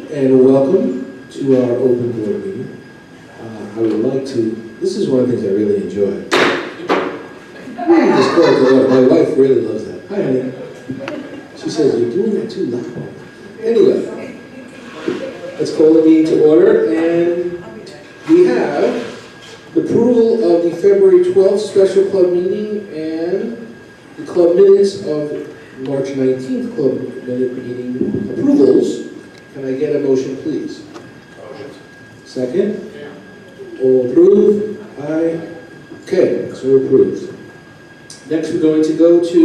And welcome to our open board meeting. I would like to, this is one of the things I really enjoy. Just call it to order. My wife really loves that. Hi, honey. She says, you're doing that too loud. Anyway, let's call the meeting to order. And we have the approval of the February 12th special club meeting and the club minutes of March 19th club minute meeting approvals. Can I get a motion, please? Motion. Second? Yeah. All approved? Aye. Okay, so we're approved. Next, we're going to go to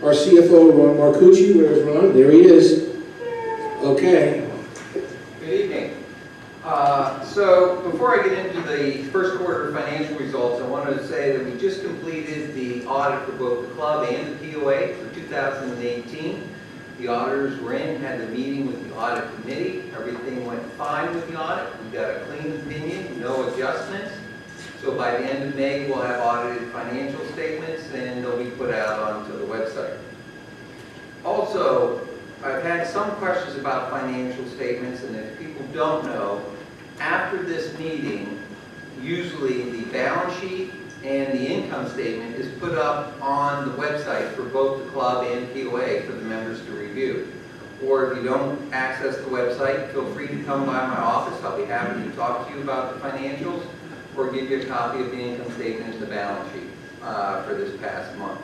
our CFO, Ron Marcucci. Where's Ron? There he is. Okay. Good evening. So before I get into the first quarter financial results, I wanted to say that we just completed the audit for both the club and the POA for 2018. The auditors were in, had the meeting with the audit committee. Everything went fine with the audit. We got a clean opinion, no adjustments. So by the end of May, we'll have audited financial statements and they'll be put out onto the website. Also, I've had some questions about financial statements, and if people don't know, after this meeting, usually the balance sheet and the income statement is put up on the website for both the club and POA for the members to review. Or if you don't access the website, feel free to come by my office. I'll be happy to talk to you about the financials or give you a copy of the income statement and the balance sheet for this past month.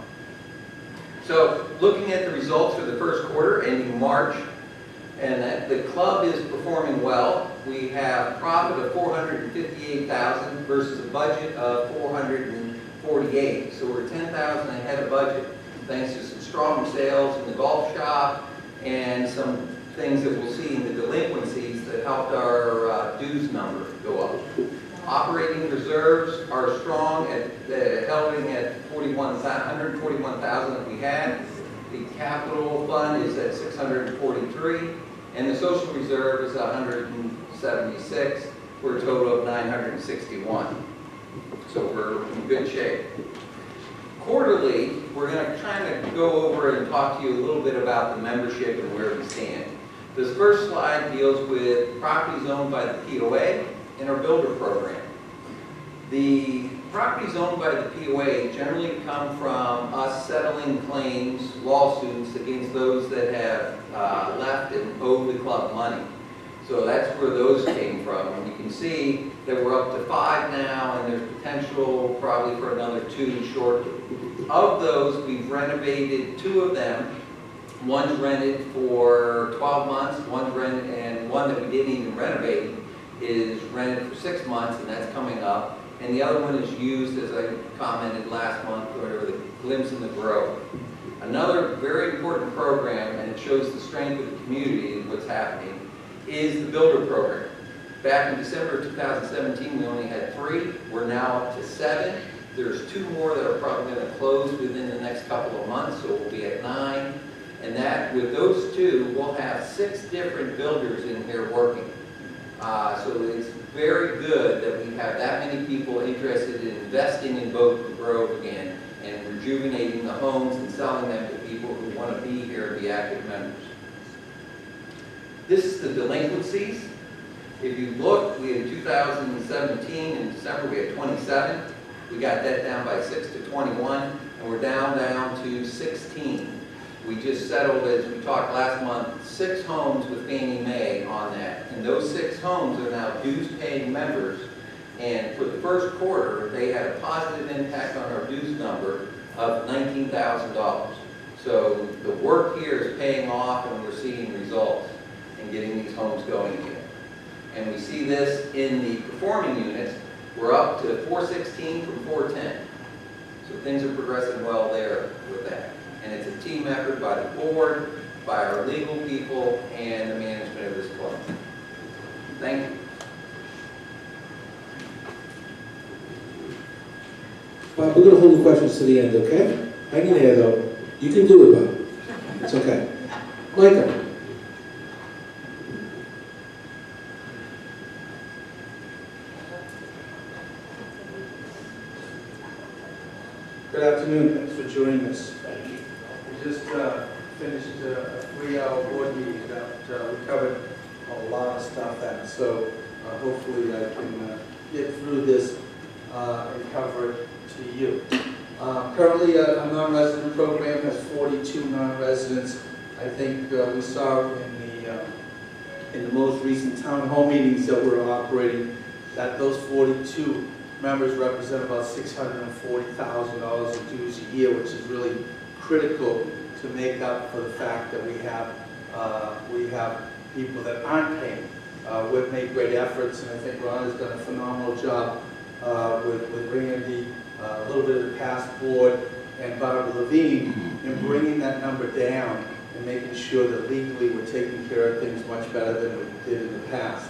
So looking at the results for the first quarter ending March, and that the club is performing well. We have profit of $458,000 versus a budget of $448,000. So we're $10,000 ahead of budget, thanks to some strong sales in the golf shop and some things that we'll see in the delinquencies that helped our dues number go up. Operating reserves are strong, holding at $141,000 that we had. The capital fund is at $643,000, and the social reserve is $176,000 for a total of $961,000. So we're in good shape. Quarterly, we're going to kind of go over and talk to you a little bit about the membership and where we stand. This first slide deals with properties owned by the POA and our builder program. The properties owned by the POA generally come from us settling claims, lawsuits against those that have left and owe the club money. So that's where those came from. And you can see that we're up to 5 now, and there's potential probably for another 2 shortly. Of those, we've renovated 2 of them. One's rented for 12 months, one's rented, and one that we didn't even renovate is rented for 6 months, and that's coming up. And the other one is used, as I commented last month, for the Glimpse in the Grove. Another very important program, and it shows the strength of the community and what's happening, is the builder program. Back in December of 2017, we only had 3. We're now up to 7. There's 2 more that are probably going to close within the next couple of months, so we'll be at 9. And that, with those 2, we'll have 6 different builders in here working. So it's very good that we have that many people interested in investing in Boca Grove again and rejuvenating the homes and selling them to people who want to be here and be active members. This is the delinquencies. If you look, we had 2017 in December we had 27. We got that down by 6 to 21, and we're down to 16. We just settled, as we talked last month, 6 homes with Fannie Mae on that. And those 6 homes are now dues-paying members. And for the first quarter, they had a positive impact on our dues number of $19,000. So the work here is paying off, and we're seeing results in getting these homes going again. And we see this in the performing units. We're up to 416 from 410. So things are progressing well there with that. And it's a team effort by the board, by our legal people, and the management of this club. Thank you. Bob, we're going to hold the questions to the end, okay? Hang in there, though. You can do it, Bob. It's okay. Michael. Good afternoon. Thanks for joining us. We just finished a 3-hour board meeting that we covered a lot of stuff at. So hopefully I can get through this and cover it to you. Currently, a non-resident program has 42 non-residents. I think we saw in the most recent town hall meetings that we're operating that those 42 members represent about $640,000 in dues a year, which is really critical to make up for the fact that we have people that aren't paying. We've made great efforts, and I think Ron has done a phenomenal job with Randy, a little bit of the past board, and Barbara Levine in bringing that number down and making sure that legally we're taking care of things much better than we did in the past.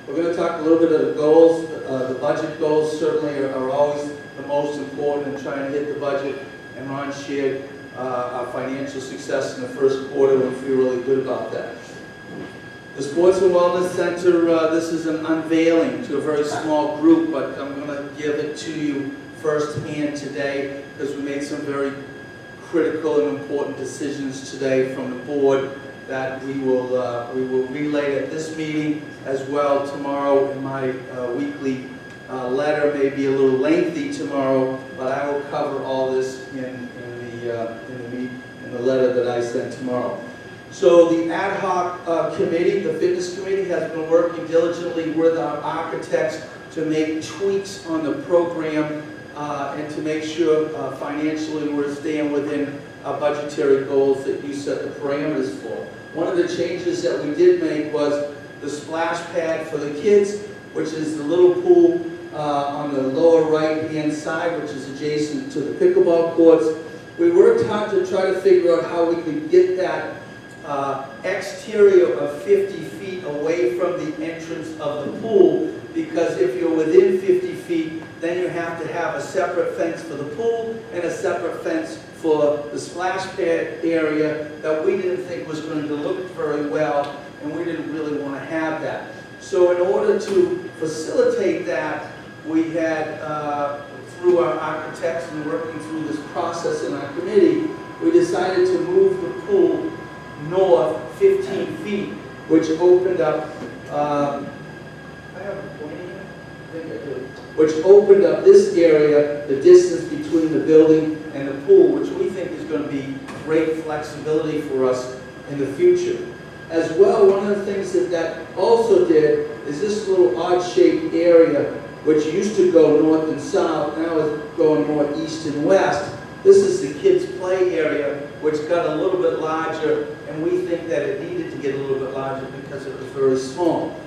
We're going to talk a little bit of the goals. The budget goals certainly are always the most important in trying to hit the budget, and Ron shared our financial success in the first quarter, and we feel really good about that. The Sports and Wellness Center, this is an unveiling to a very small group, but I'm going to give it to you firsthand today because we made some very critical and important decisions today from the board that we will relay at this meeting as well tomorrow. In my weekly letter may be a little lengthy tomorrow, but I will cover all this in the letter that I send tomorrow. So the ad hoc committee, the fitness committee, has been working diligently with our architects to make tweaks on the program and to make sure financially we're staying within our budgetary goals that you set the parameters for. One of the changes that we did make was the splash pad for the kids, which is the little pool on the lower right-hand side, which is adjacent to the pickleball courts. We worked hard to try to figure out how we could get that exterior of 50 feet away from the entrance of the pool, because if you're within 50 feet, then you have to have a separate fence for the pool and a separate fence for the splash pad area that we didn't think was going to look very well, and we didn't really want to have that. So in order to facilitate that, we had, through our architects and working through this process in our committee, we decided to move the pool north 15 feet, which opened up, I have a point here? I think I do. Which opened up this area, the distance between the building and the pool, which we think is going to be great flexibility for us in the future. As well, one of the things that also did is this little odd-shaped area, which used to go north and south, now is going more east and west. This is the kids' play area, which got a little bit larger, and we think that it needed to get a little bit larger because it was very small.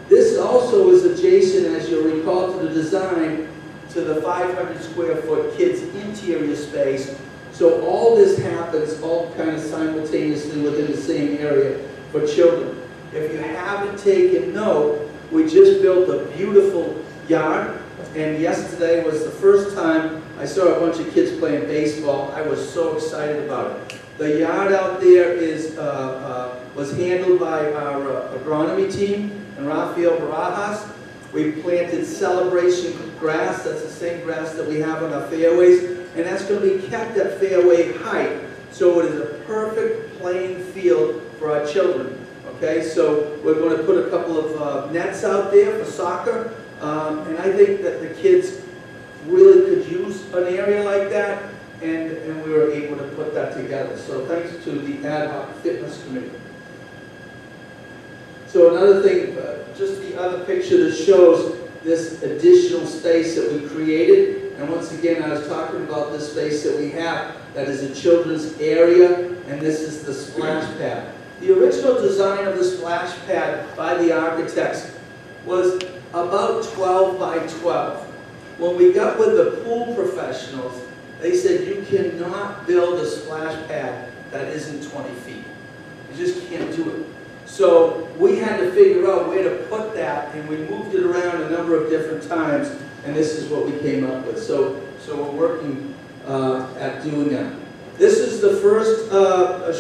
This also is adjacent, as you'll recall, to the design, to the 500 square foot kids' interior space. So all this happens all kind of simultaneously within the same area for children. If you haven't taken note, we just built a beautiful yard, and yesterday was the first time I saw a bunch of kids playing baseball. I was so excited about it. The yard out there was handled by our agronomy team and Rafael Barajas. We planted celebration grass. That's the same grass that we have on our fairways, and that's going to be kept at fairway height. So it is a perfect playing field for our children. Okay, so we're going to put a couple of nets out there for soccer, and I think that the kids really could use an area like that, and we were able to put that together. So thanks to the ad hoc fitness committee. So another thing, just the other picture that shows this additional space that we created. And once again, I was talking about this space that we have that is a children's area, and this is the splash pad. The original design of the splash pad by the architects was about 12 by 12. When we got with the pool professionals, they said you cannot build a splash pad that isn't 20 feet. You just can't do it. So we had to figure out where to put that, and we moved it around a number of different times, and this is what we came up with. So we're working at doing that. This is the first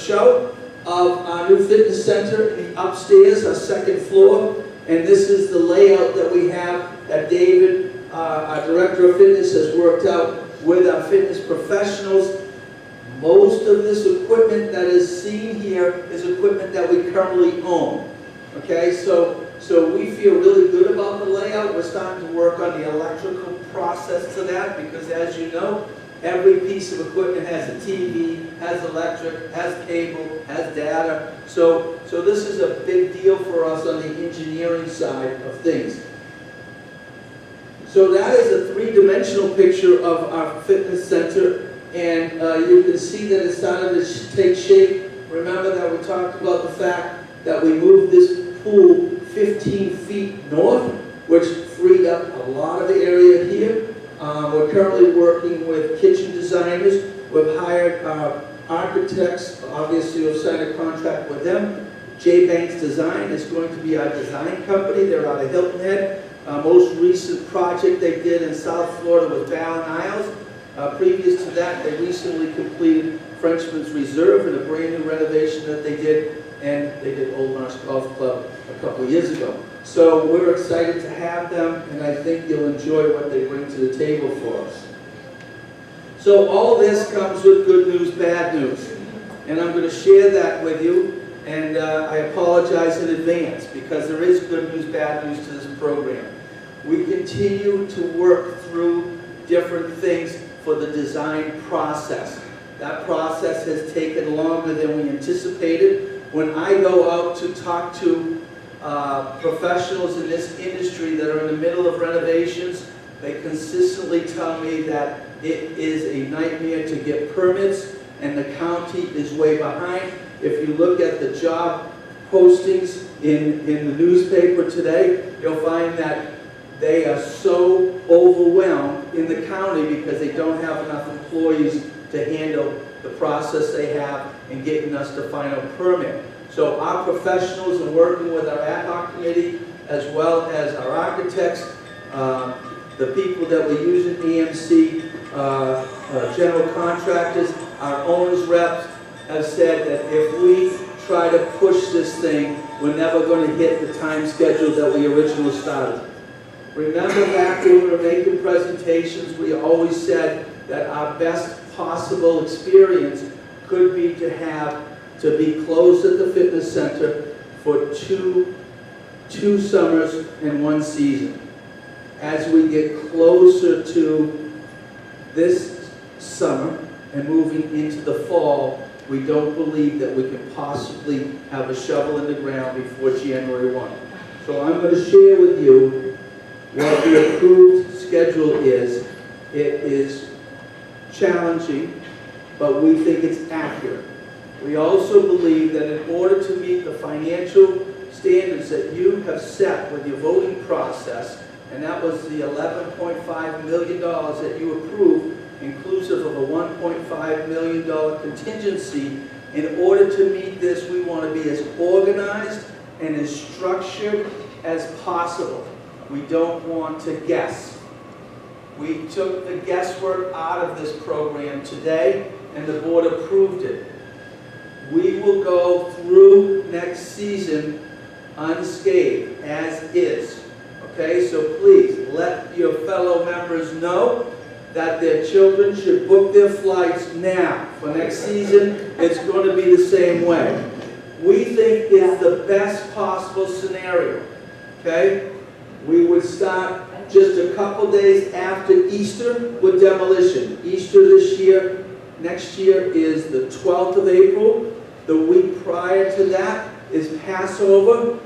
show of our new fitness center in the upstairs, our second floor, and this is the layout that we have that David, our director of fitness, has worked out with our fitness professionals. Most of this equipment that is seen here is equipment that we currently own. Okay, so we feel really good about the layout. We're starting to work on the electrical process to that because, as you know, every piece of equipment has a TV, has electric, has cable, has data. So this is a big deal for us on the engineering side of things. So that is a three-dimensional picture of our fitness center, and you can see that it's starting to take shape. Remember that we talked about the fact that we moved this pool 15 feet north, which freed up a lot of the area here. We're currently working with kitchen designers. We've hired architects. Obviously, we've signed a contract with them. J Banks Design is going to be our design company. They're out of Hilton Head. Most recent project they did in South Florida was Ballin Isles. Previous to that, they recently completed Frenchman's Reserve and a brand new renovation that they did, and they did Old Marsh Golf Club a couple years ago. So we're excited to have them, and I think you'll enjoy what they bring to the table for us. So all this comes with good news, bad news, and I'm going to share that with you. And I apologize in advance because there is good news, bad news to this program. We continue to work through different things for the design process. That process has taken longer than we anticipated. When I go out to talk to professionals in this industry that are in the middle of renovations, they consistently tell me that it is a nightmare to get permits and the county is way behind. If you look at the job postings in the newspaper today, you'll find that they are so overwhelmed in the county because they don't have enough employees to handle the process they have in getting us the final permit. So our professionals are working with our ad hoc committee as well as our architects, the people that we use in EMC, general contractors, our owners reps, have said that if we try to push this thing, we're never going to hit the time schedule that we originally started. Remember back when we were making presentations, we always said that our best possible experience could be to be closed at the fitness center for two summers and one season. As we get closer to this summer and moving into the fall, we don't believe that we can possibly have a shovel in the ground before January 1. So I'm going to share with you what the approved schedule is. It is challenging, but we think it's accurate. We also believe that in order to meet the financial standards that you have set with your voting process, and that was the $11.5 million that you approved, inclusive of a $1.5 million contingency. In order to meet this, we want to be as organized and as structured as possible. We don't want to guess. We took the guesswork out of this program today, and the board approved it. We will go through next season unscathed, as is. Okay, so please let your fellow members know that their children should book their flights now. For next season, it's going to be the same way. We think it's the best possible scenario. Okay? We would start just a couple days after Easter with demolition. Easter this year, next year is the 12th of April. The week prior to that is Passover.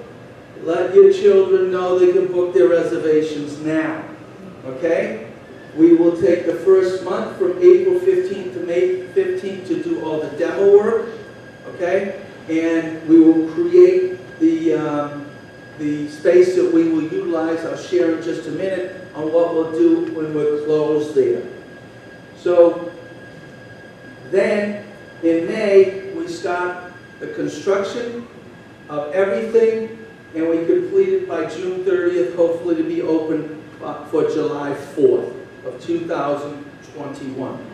Let your children know they can book their reservations now. Okay? We will take the first month from April 15th to May 15th to do all the demo work. Okay? And we will create the space that we will utilize. I'll share in just a minute on what we'll do when we're closed there. So then in May we start the construction of everything, and we complete it by June 30th, hopefully to be open for July 4th of 2021.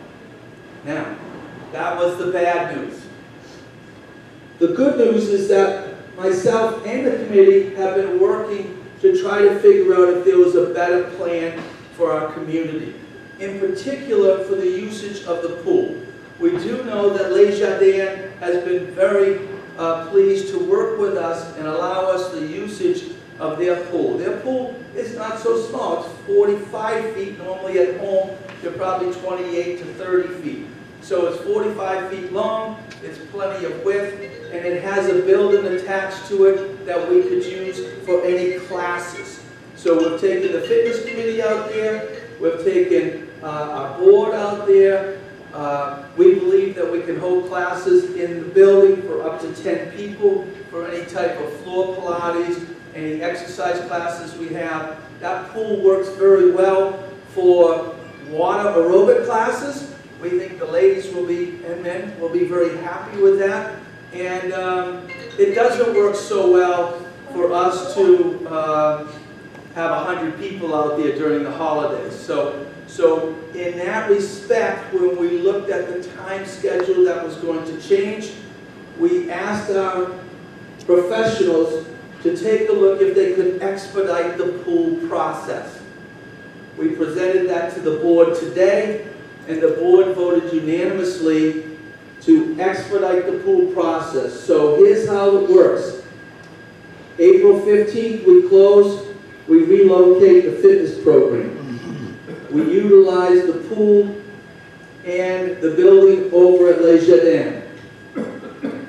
Now, that was the bad news. The good news is that myself and the committee have been working to try to figure out if there was a better plan for our community, in particular for the usage of the pool. We do know that Les Jardins has been very pleased to work with us and allow us the usage of their pool. Their pool is not so small. It's 45 feet. Normally at home, you're probably 28 to 30 feet. So it's 45 feet long, it's plenty of width, and it has a building attached to it that we could use for any classes. So we've taken the fitness committee out there, we've taken our board out there. We believe that we can hold classes in the building for up to 10 people for any type of floor Pilates, any exercise classes we have. That pool works very well for water aerobic classes. We think the ladies will be, and men will be very happy with that. And it doesn't work so well for us to have 100 people out there during the holidays. So in that respect, when we looked at the time schedule that was going to change, we asked our professionals to take a look if they could expedite the pool process. We presented that to the board today, and the board voted unanimously to expedite the pool process. So here's how it works. April 15th, we close, we relocate the fitness program. We utilize the pool and the building over at Les Jardins.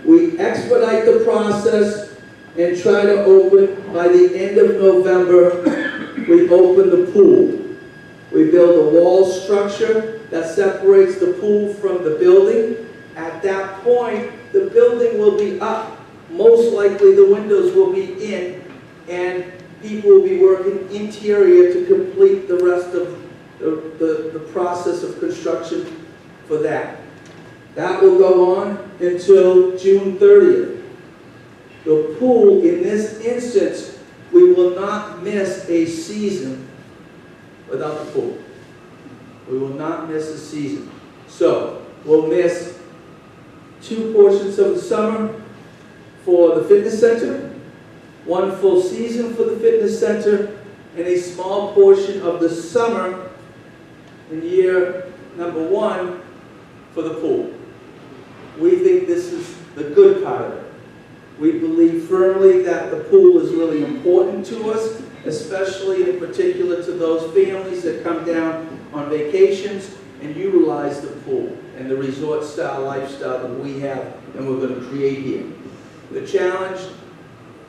We expedite the process and try to open by the end of November. We open the pool. We build a wall structure that separates the pool from the building. At that point, the building will be up. Most likely the windows will be in, and people will be working interior to complete the rest of the process of construction for that. That will go on until June 30th. The pool, in this instance, we will not miss a season without the pool. We will not miss a season. So, we'll miss 2 portions of the summer for the fitness center, 1 full season for the fitness center, and a small portion of the summer in year number 1 for the pool. We think this is the good part of it. We believe firmly that the pool is really important to us, especially in particular to those families that come down on vacations and utilize the pool and the resort style lifestyle that we have and we're going to create here. The challenge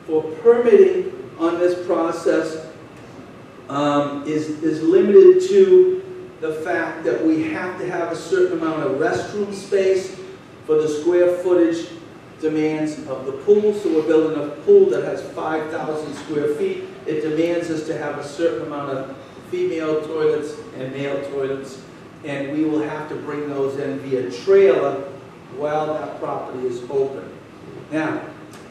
for permitting on this process is limited to the fact that we have to have a certain amount of restroom space for the square footage demands of the pool. So we're building a pool that has 5,000 square feet. It demands us to have a certain amount of female toilets and male toilets, and we will have to bring those in via trailer while that property is open. Now,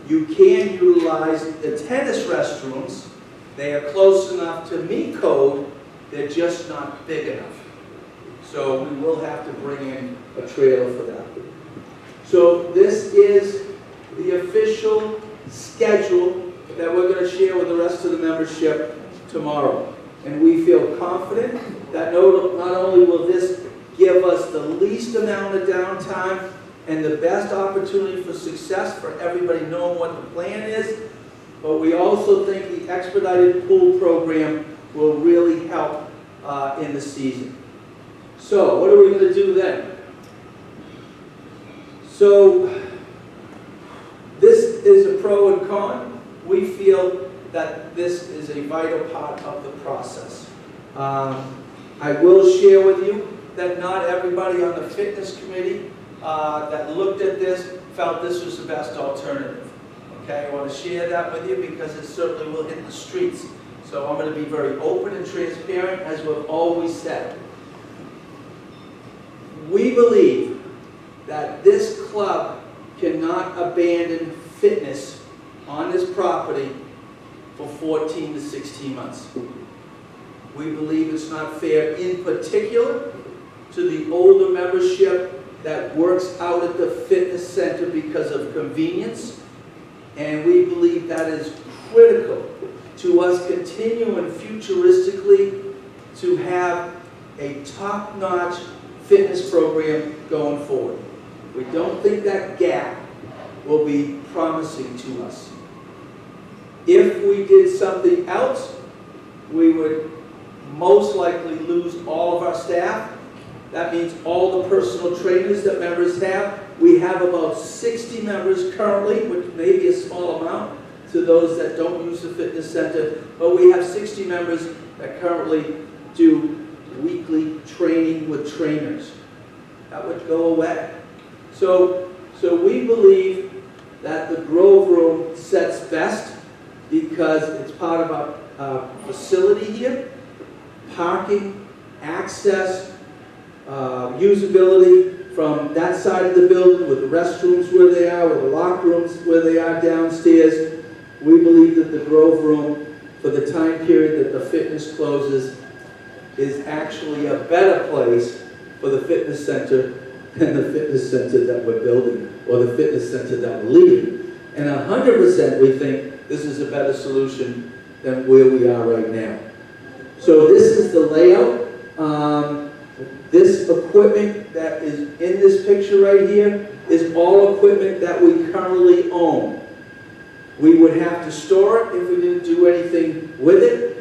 you can utilize the tennis restrooms. They are close enough to meet code, they're just not big enough. So we will have to bring in a trailer for that. So this is the official schedule that we're going to share with the rest of the membership tomorrow. And we feel confident that not only will this give us the least amount of downtime and the best opportunity for success for everybody knowing what the plan is, but we also think the expedited pool program will really help in the season. So what are we going to do then? So this is a pro and con. We feel that this is a vital part of the process. I will share with you that not everybody on the fitness committee that looked at this felt this was the best alternative. Okay, I want to share that with you because it certainly will hit the streets. So I'm going to be very open and transparent, as we've always said. We believe that this club cannot abandon fitness on this property for 14 to 16 months. We believe it's not fair, in particular, to the older membership that works out at the fitness center because of convenience. And we believe that is critical to us continuing futuristically to have a top-notch fitness program going forward. We don't think that gap will be promising to us. If we did something else, we would most likely lose all of our staff. That means all the personal trainers that members have. We have about 60 members currently, which may be a small amount to those that don't use the fitness center, but we have 60 members that currently do weekly training with trainers. That would go away. So we believe that the Grove Room sets best because it's part of our facility here. Parking, access, usability from that side of the building with the restrooms where they are, with the locker rooms where they are downstairs. We believe that the Grove Room, for the time period that the fitness closes, is actually a better place for the fitness center than the fitness center that we're building or the fitness center that we're leaving. And 100% we think this is a better solution than where we are right now. So this is the layout. This equipment that is in this picture right here is all equipment that we currently own. We would have to store it if we didn't do anything with it.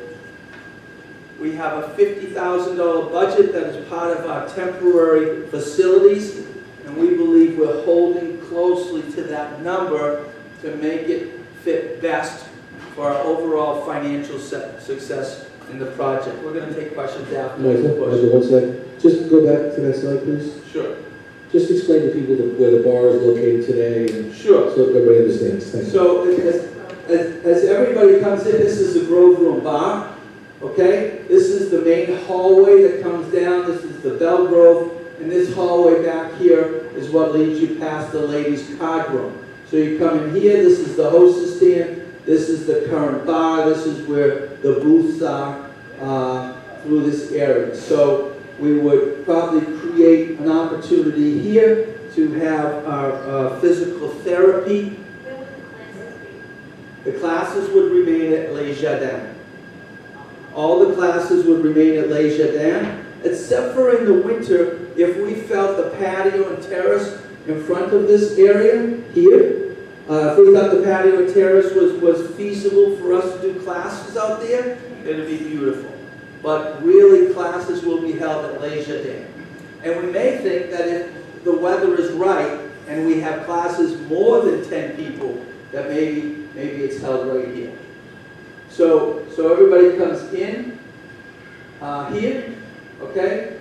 We have a $50,000 budget that is part of our temporary facilities, and we believe we're holding closely to that number to make it fit best for our overall financial success in the project. We're going to take questions after. Michael, one sec. Just go back to that slide, please. Sure. Just explain to people where the bar is located today. Sure. So everybody understands. Thank you. So as everybody comes in, this is the Grove Room bar. Okay? This is the main hallway that comes down. This is the Bell Grove. And this hallway back here is what leads you past the ladies' card room. So you come in here. This is the hostess stand. This is the current bar. This is where the booths are through this area. So we would probably create an opportunity here to have our physical therapy. The classes would remain at Les Jardins. All the classes would remain at Les Jardins, except for in the winter, if we felt the patio and terrace in front of this area here, if we thought the patio and terrace was feasible for us to do classes out there, it'd be beautiful. But really, classes will be held at Les Jardins. And we may think that if the weather is right and we have classes more than 10 people, that maybe it's held right here. So everybody comes in here, okay?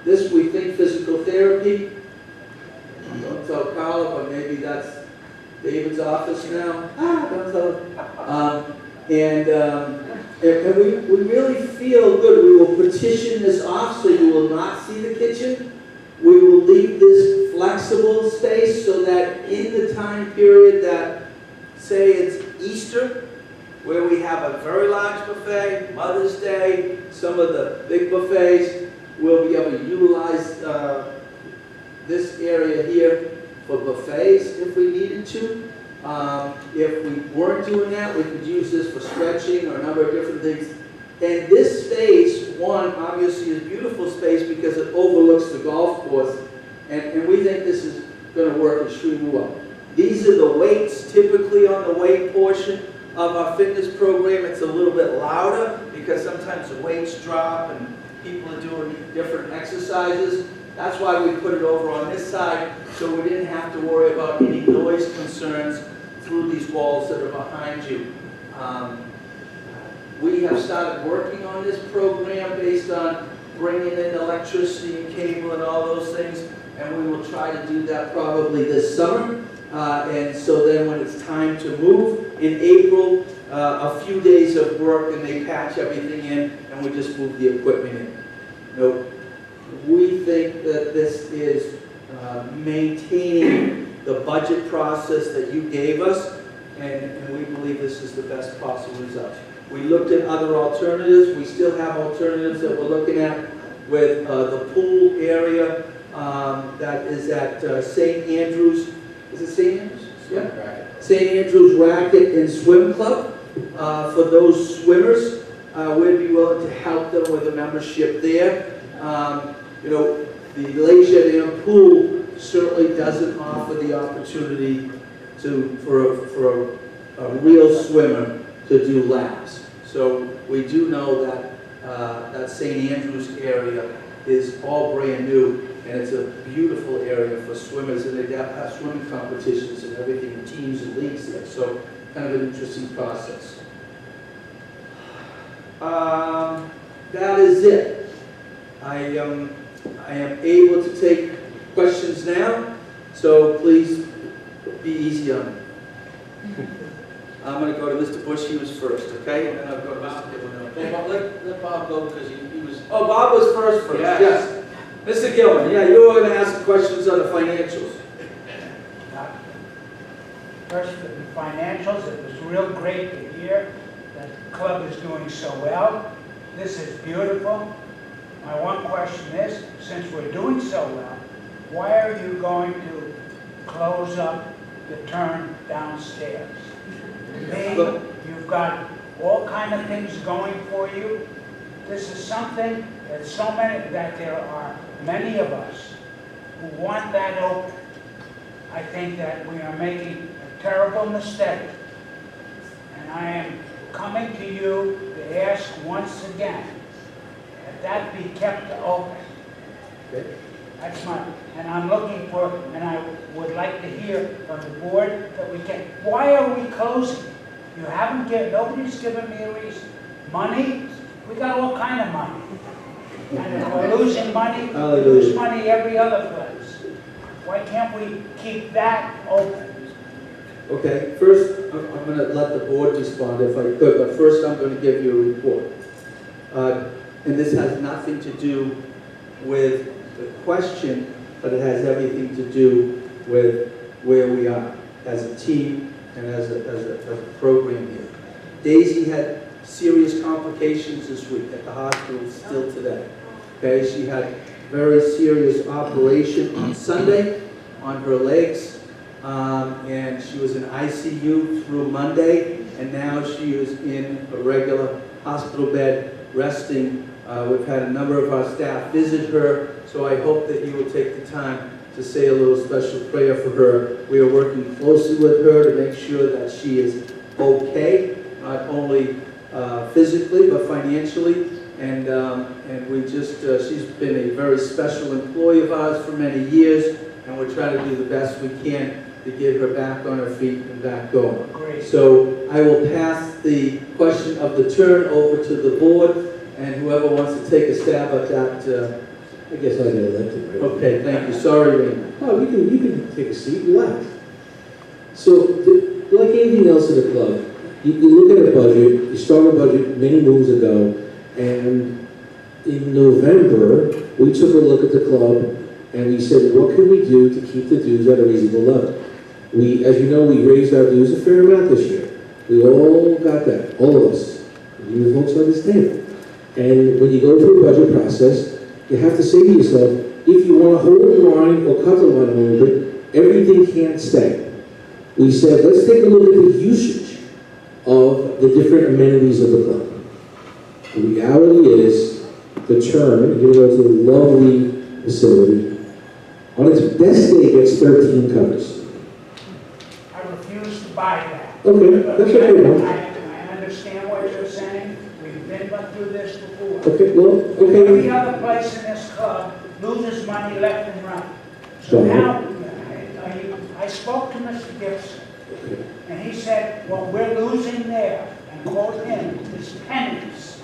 This we think physical therapy. Don't tell Carla, but maybe that's David's office now. Don't tell him. And we really feel good. We will partition this off so you will not see the kitchen. We will leave this flexible space so that in the time period that, say it's Easter, where we have a very large buffet, Mother's Day, some of the big buffets, we'll be able to utilize this area here for buffets if we needed to. If we weren't doing that, we could use this for stretching or a number of different things. And this space, one, obviously is a beautiful space because it overlooks the golf course. And we think this is going to work extremely well. These are the weights. Typically on the weight portion of our fitness program, it's a little bit louder because sometimes the weights drop and people are doing different exercises. That's why we put it over on this side, so we didn't have to worry about any noise concerns through these walls that are behind you. We have started working on this program based on bringing in electricity and cable and all those things, and we will try to do that probably this summer. And so then when it's time to move in April, a few days of work and they patch everything in and we just move the equipment in. We think that this is maintaining the budget process that you gave us, and we believe this is the best possible result. We looked at other alternatives. We still have alternatives that we're looking at with the pool area that is at St. Andrews. Is it St. Andrews? Yeah. St. Andrews Racket and Swim Club. For those swimmers, we'd be willing to help them with a membership there. The Les Jardins pool certainly doesn't offer the opportunity for a real swimmer to do laps. So we do know that that St. Andrews area is all brand new, and it's a beautiful area for swimmers, and they have swimming competitions and everything, and teams and leagues there. So kind of an interesting process. That is it. I am able to take questions now, so please be easy on me. I'm going to go to Mr. Bush. He was first, okay? And then I'll go to Mr. Gilman. Well, let Bob go because he was. Oh, Bob was first. Yes. Mr. Gilman, yeah, you were going to ask questions on the financials. First, for the financials, it was real great to hear that the club is doing so well. This is beautiful. My one question is, since we're doing so well, why are you going to close up the turn downstairs? You've got all kind of things going for you. This is something that there are many of us who want that open. I think that we are making a terrible mistake. And I am coming to you to ask once again that be kept open. Okay. That's and I'm looking for, and I would like to hear from the board that we can, why are we closing? You haven't given, nobody's given me a reason. Money, we got all kind of money. And if we're losing money, we lose money every other place. Why can't we keep that open? Okay, first, I'm going to let the board respond if I could, but first I'm going to give you a report. And this has nothing to do with the question, but it has everything to do with where we are as a team and as a program here. Daisy had serious complications this week at the hospital still today. Okay, she had very serious operation on Sunday on her legs, and she was in ICU through Monday, and now she is in a regular hospital bed resting. We've had a number of our staff visit her, so I hope that you will take the time to say a little special prayer for her. We are working closely with her to make sure that she is okay, not only physically but financially. And we just, she's been a very special employee of ours for many years, and we're trying to do the best we can to get her back on her feet and back going. Great. So I will pass the question of the turn over to the board, and whoever wants to take a stab at that. I guess I get elected, right? Okay, thank you. Sorry, Raina. Oh, you can take a seat, relax. So, like anything else in the club, you look at a budget, you start a budget many moons ago, and in November, we took a look at the club, and we said, what can we do to keep the dues at a reasonable level? As you know, we raised our dues a fair amount this year. We all got that, all of us. You folks understand. And when you go through a budget process, you have to say to yourself, if you want to hold the line or cut the line a little bit, everything can't stay. We said, let's take a look at the usage of the different amenities of the club. The reality is, the turn, here goes a lovely facility, on its best day gets 13 covers. I refuse to buy that. Okay, that's okay. I understand what you're saying. We've been through this before. Okay, well, okay. Every other place in this club loses money left and right. So now, I spoke to Mr. Gibson, and he said, what we're losing there, and quote him, is pennies.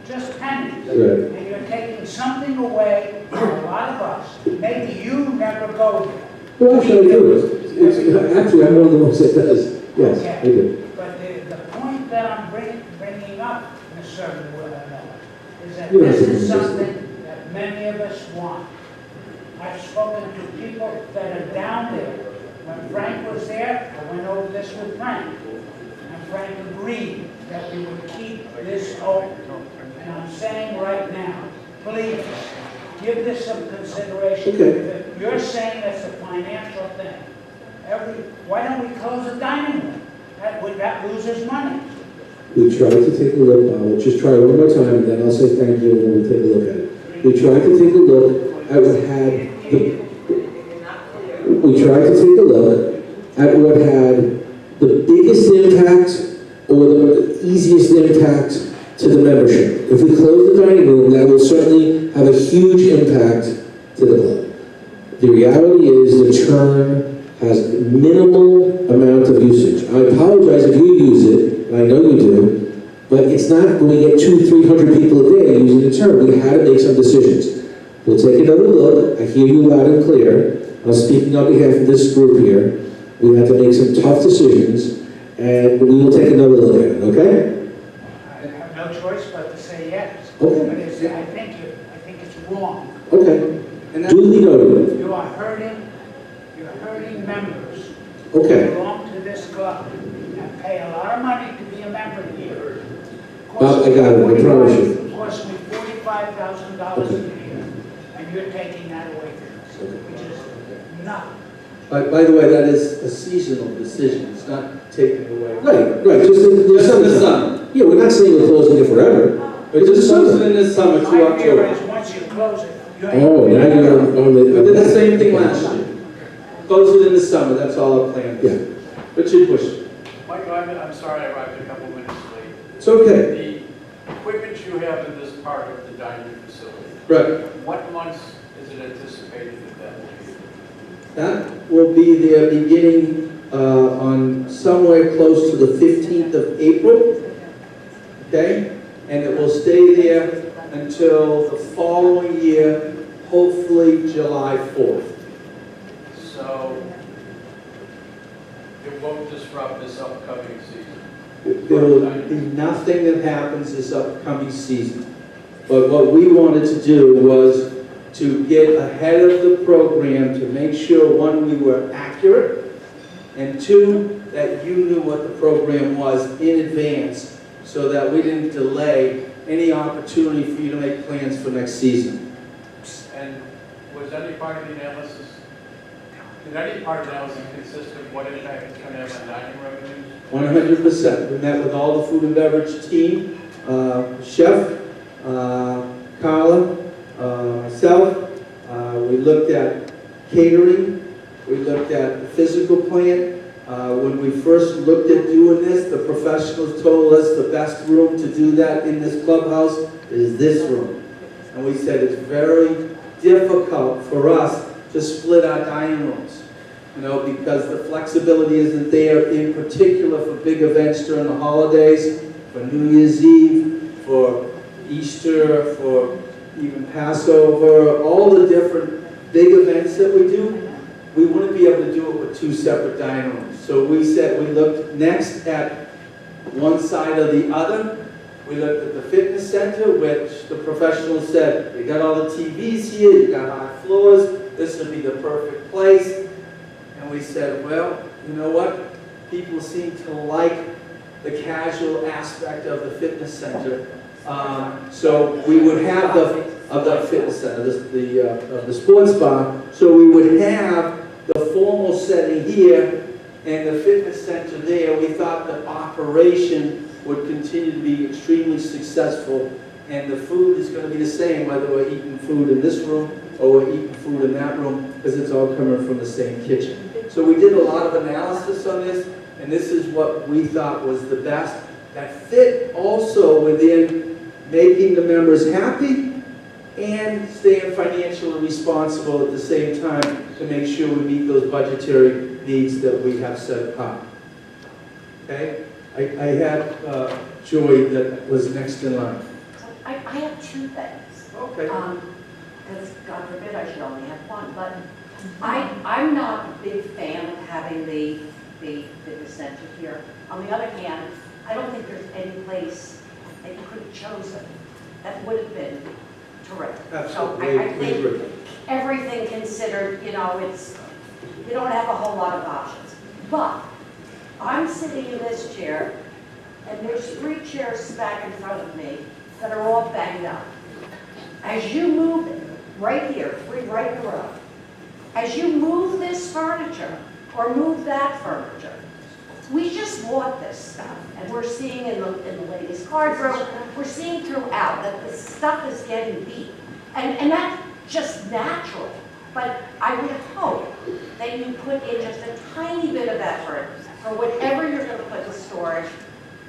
Just pennies. Right. And you're taking something away from a lot of us. Maybe you never go there. Well, actually, I do. Actually, I'm one of the ones that does. Yes, Okay. I do. But the point that I'm bringing up in a certain way is that You this have to is do something that many of us want. I've spoken to people that are down there. When Frank was there, I went over this with Frank. And Frank agreed that we would keep this open. And I'm saying right now, please, give this some consideration. Okay. If you're saying it's a financial thing, why don't we close the dining room? That loses money. We tried to take a look, I'll just try one more time, and then I'll say thank you, and then we'll take a look at it. We tried to take a look at what had, we tried to take a look at what had the biggest impact or the easiest impact to the membership. If we close the dining room, that will certainly have a huge impact to the club. The reality is the churn has minimal amount of usage. I apologize if you use it, and I know you do, but it's not when we get 200-300 people a day using the term. We had to make some decisions. We'll take another look. I hear you loud and clear. I'm speaking on behalf of this group here. We have to make some tough decisions, and we will take another look at it, okay? I have no choice but to say yes. Okay. But I think it's wrong. Okay. And that, Duly noted. You're hurting members who Okay. belong to this club and pay a lot of money to be a member here. Bob, I got it, I promise you. It costs me $45,000 Okay. a year, and you're taking that away from us, which is not. by the way, that is a seasonal decision. It's not taken away. Right, just in the Just in the summer. summer. Yeah, we're not saying we're closing it forever. But just close it in the summer My to fear October. is once you close it, you ain't. Oh, now you're on the... We did the same thing last year. Close it in the summer, that's all our plan Yeah. is. Richard Bush. Michael, I'm sorry I arrived a couple minutes late. It's okay. The equipment you have in this part of the dining facility, Right. what months is it anticipated that will be? That will be there beginning on somewhere close to the 15th of April. Okay? And it will stay there until the following year, hopefully July 4th. So it won't disrupt this upcoming season? There will be nothing that happens this upcoming season. But what we wanted to do was to get ahead of the program to make sure, one, we were accurate, and two, that you knew what the program was in advance so that we didn't delay any opportunity for you to make plans for next season. And was any part of the analysis, did any part of the analysis consist of what impact it's going to have on dining revenues? 100%. We met with all the food and beverage team, chef, Carla, myself. We looked at catering. We looked at the physical plant. When we first looked at doing this, the professionals told us the best room to do that in this clubhouse is this room. And we said it's very difficult for us to split our dining rooms, you know, because the flexibility isn't there, in particular for big events during the holidays, for New Year's Eve, for Easter, for even Passover, all the different big events that we do. We wouldn't be able to do it with two separate dining rooms. So we said, we looked next at one side or the other. We looked at the fitness center, which the professionals said, you got all the TVs here, you got high floors, this would be the perfect place. And we said, well, you know what? People seem to like the casual aspect of the fitness center. So we would have the fitness center, the sports bar. So we would have the formal setting here and the fitness center there. We thought the operation would continue to be extremely successful, and the food is going to be the same whether we're eating food in this room or we're eating food in that room, because it's all coming from the same kitchen. So we did a lot of analysis on this, and this is what we thought was the best that fit also within making the members happy and staying financially responsible at the same time to make sure we meet those budgetary needs that we have set apart. Okay? I had Joy that was next in line. I have two things. Okay. Because God forbid I should only have one, but I'm not a big fan of having the fitness center here. On the other hand, I don't think there's any place that you could have chosen that would have been terrific. Absolutely. So I think everything considered, you know, you don't have a whole lot of options. But I'm sitting in this chair, and there's 3 chairs back in front of me that are all banged up. As you move it, right here, 3 right in a row, as you move this furniture or move that furniture, we just bought this stuff, and we're seeing in the latest cardboard, we're seeing throughout that the stuff is getting beat. And that's just natural. But I would hope that you put in just a tiny bit of effort for whatever you're gonna put in storage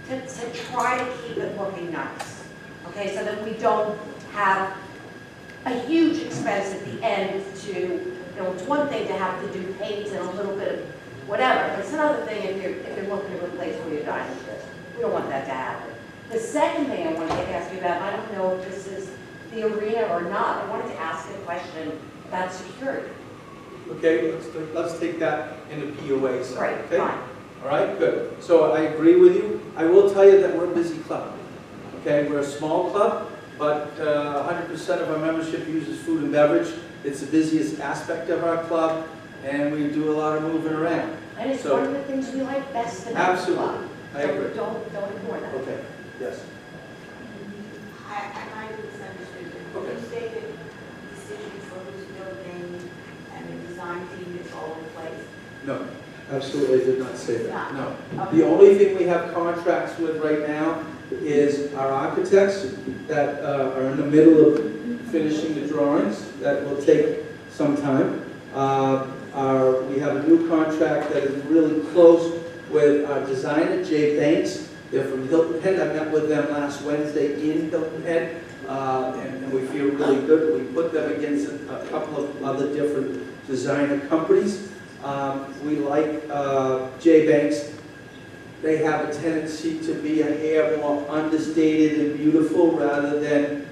to try to keep it looking nice. Okay, so that we don't have a huge expense at the end to, you know, it's one thing to have to do paint and a little bit of whatever, but it's another thing if you're looking to replace where your dining is. We don't want that to happen. The second thing I wanted to ask you about, and I don't know if this is the arena or not, I wanted to ask a question about security. Okay, let's take that in the POA side, Right, okay? fine. All right, good. So I agree with you. I will tell you that we're a busy club. Okay, we're a small club, but 100% of our membership uses food and beverage. It's the busiest aspect of our club, and we do a lot of moving around. And it's So- one of the things we like best about the Absolutely. club. I agree. So don't ignore that. Okay, yes. I might have misunderstood you. Okay. You say that the decision for who's building and the design team is all in place? No, absolutely did not say that, no. Okay. The only thing we have contracts with right now is our architects that are in the middle of finishing the drawings. That will take some time. We have a new contract that is really close with our designer, Jay Banks. They're from Hilton Head. I met with them last Wednesday in Hilton Head, and we feel really good. We put them against a couple of other different designer companies. We like Jay Banks. They have a tendency to be a hair more understated and beautiful rather than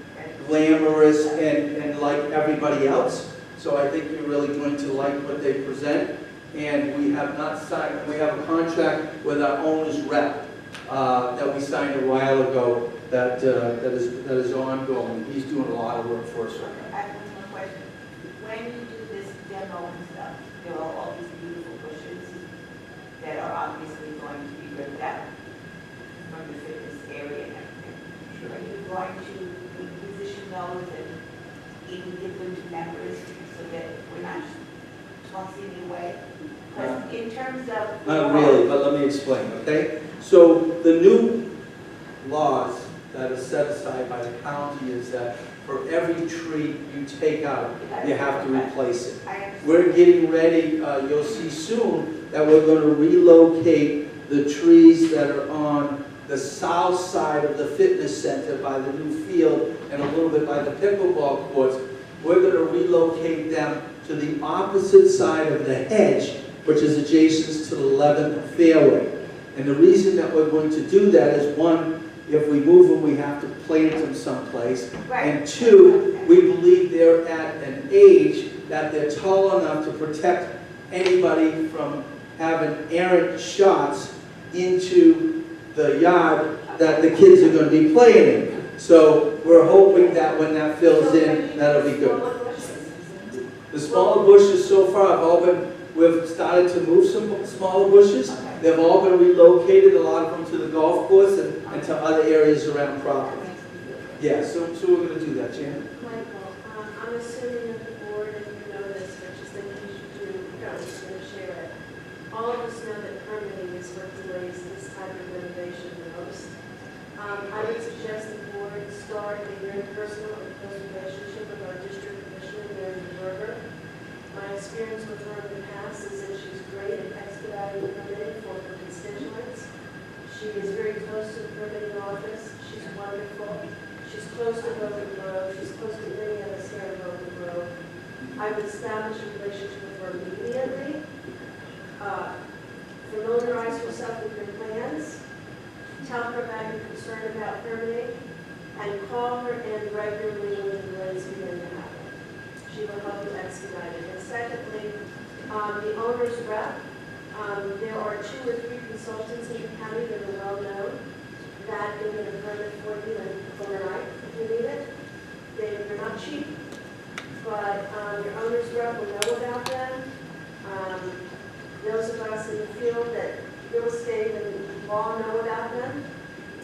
glamorous and like everybody else. So I think you're really going to like what they present. And we have not signed, we have a contract with our owner's rep that we signed a while ago that is ongoing. He's doing a lot of work for us right now. I have one more question. When you do this demo and stuff, there are all these beautiful bushes that are obviously going to be ripped out from the fitness area and everything. Are you going to reposition those and even give them to members so that we're not tossing it away? Because in terms of... Not really, but let me explain, okay? So the new laws that are set aside by the county is that for every tree you take out, you have to replace it. I understand. We're getting ready, you'll see soon, that we're going to relocate the trees that are on the south side of the fitness center by the new field and a little bit by the pickleball courts. We're going to relocate them to the opposite side of the hedge, which is adjacent to the 11th fairway. And the reason that we're going to do that is, one, if we move them, we have to plant them someplace. Right. And two, we believe they're at an age that they're tall enough to protect anybody from having errant shots into the yard that the kids are going to be playing in. So we're hoping that when that fills in, that'll be good. The smaller bushes so far we've started to move some smaller bushes. They've all been relocated, a lot of them to the golf course and to other areas around property. Yeah, so we're going to do that, Jan. Michael, I'm assuming that the board, and you know this, but just think you should do, I'm just going to share it. All of us know that permitting is what delays this type of renovation the most. I would suggest the board start a very personal and close relationship with our district commissioner, Mary Berger. My experience with her in the past is that she's great at expediting permitting for her constituents. She is very close to the permitting office. She's wonderful. She's close to Boca Grove. She's close to many of us here in Boca Grove. I would establish a relationship with her immediately. Familiarize herself with your plans. Tell her about your concern about permitting, and call her in regularly when the delays begin to happen. She will help you expedite it. And secondly, the owner's rep, there are 2 or 3 consultants in the county that are well known that can get a permit for you and overnight if you need it. They're not cheap, but your owner's rep will know about them. Those of us in the field that real estate and law know about them.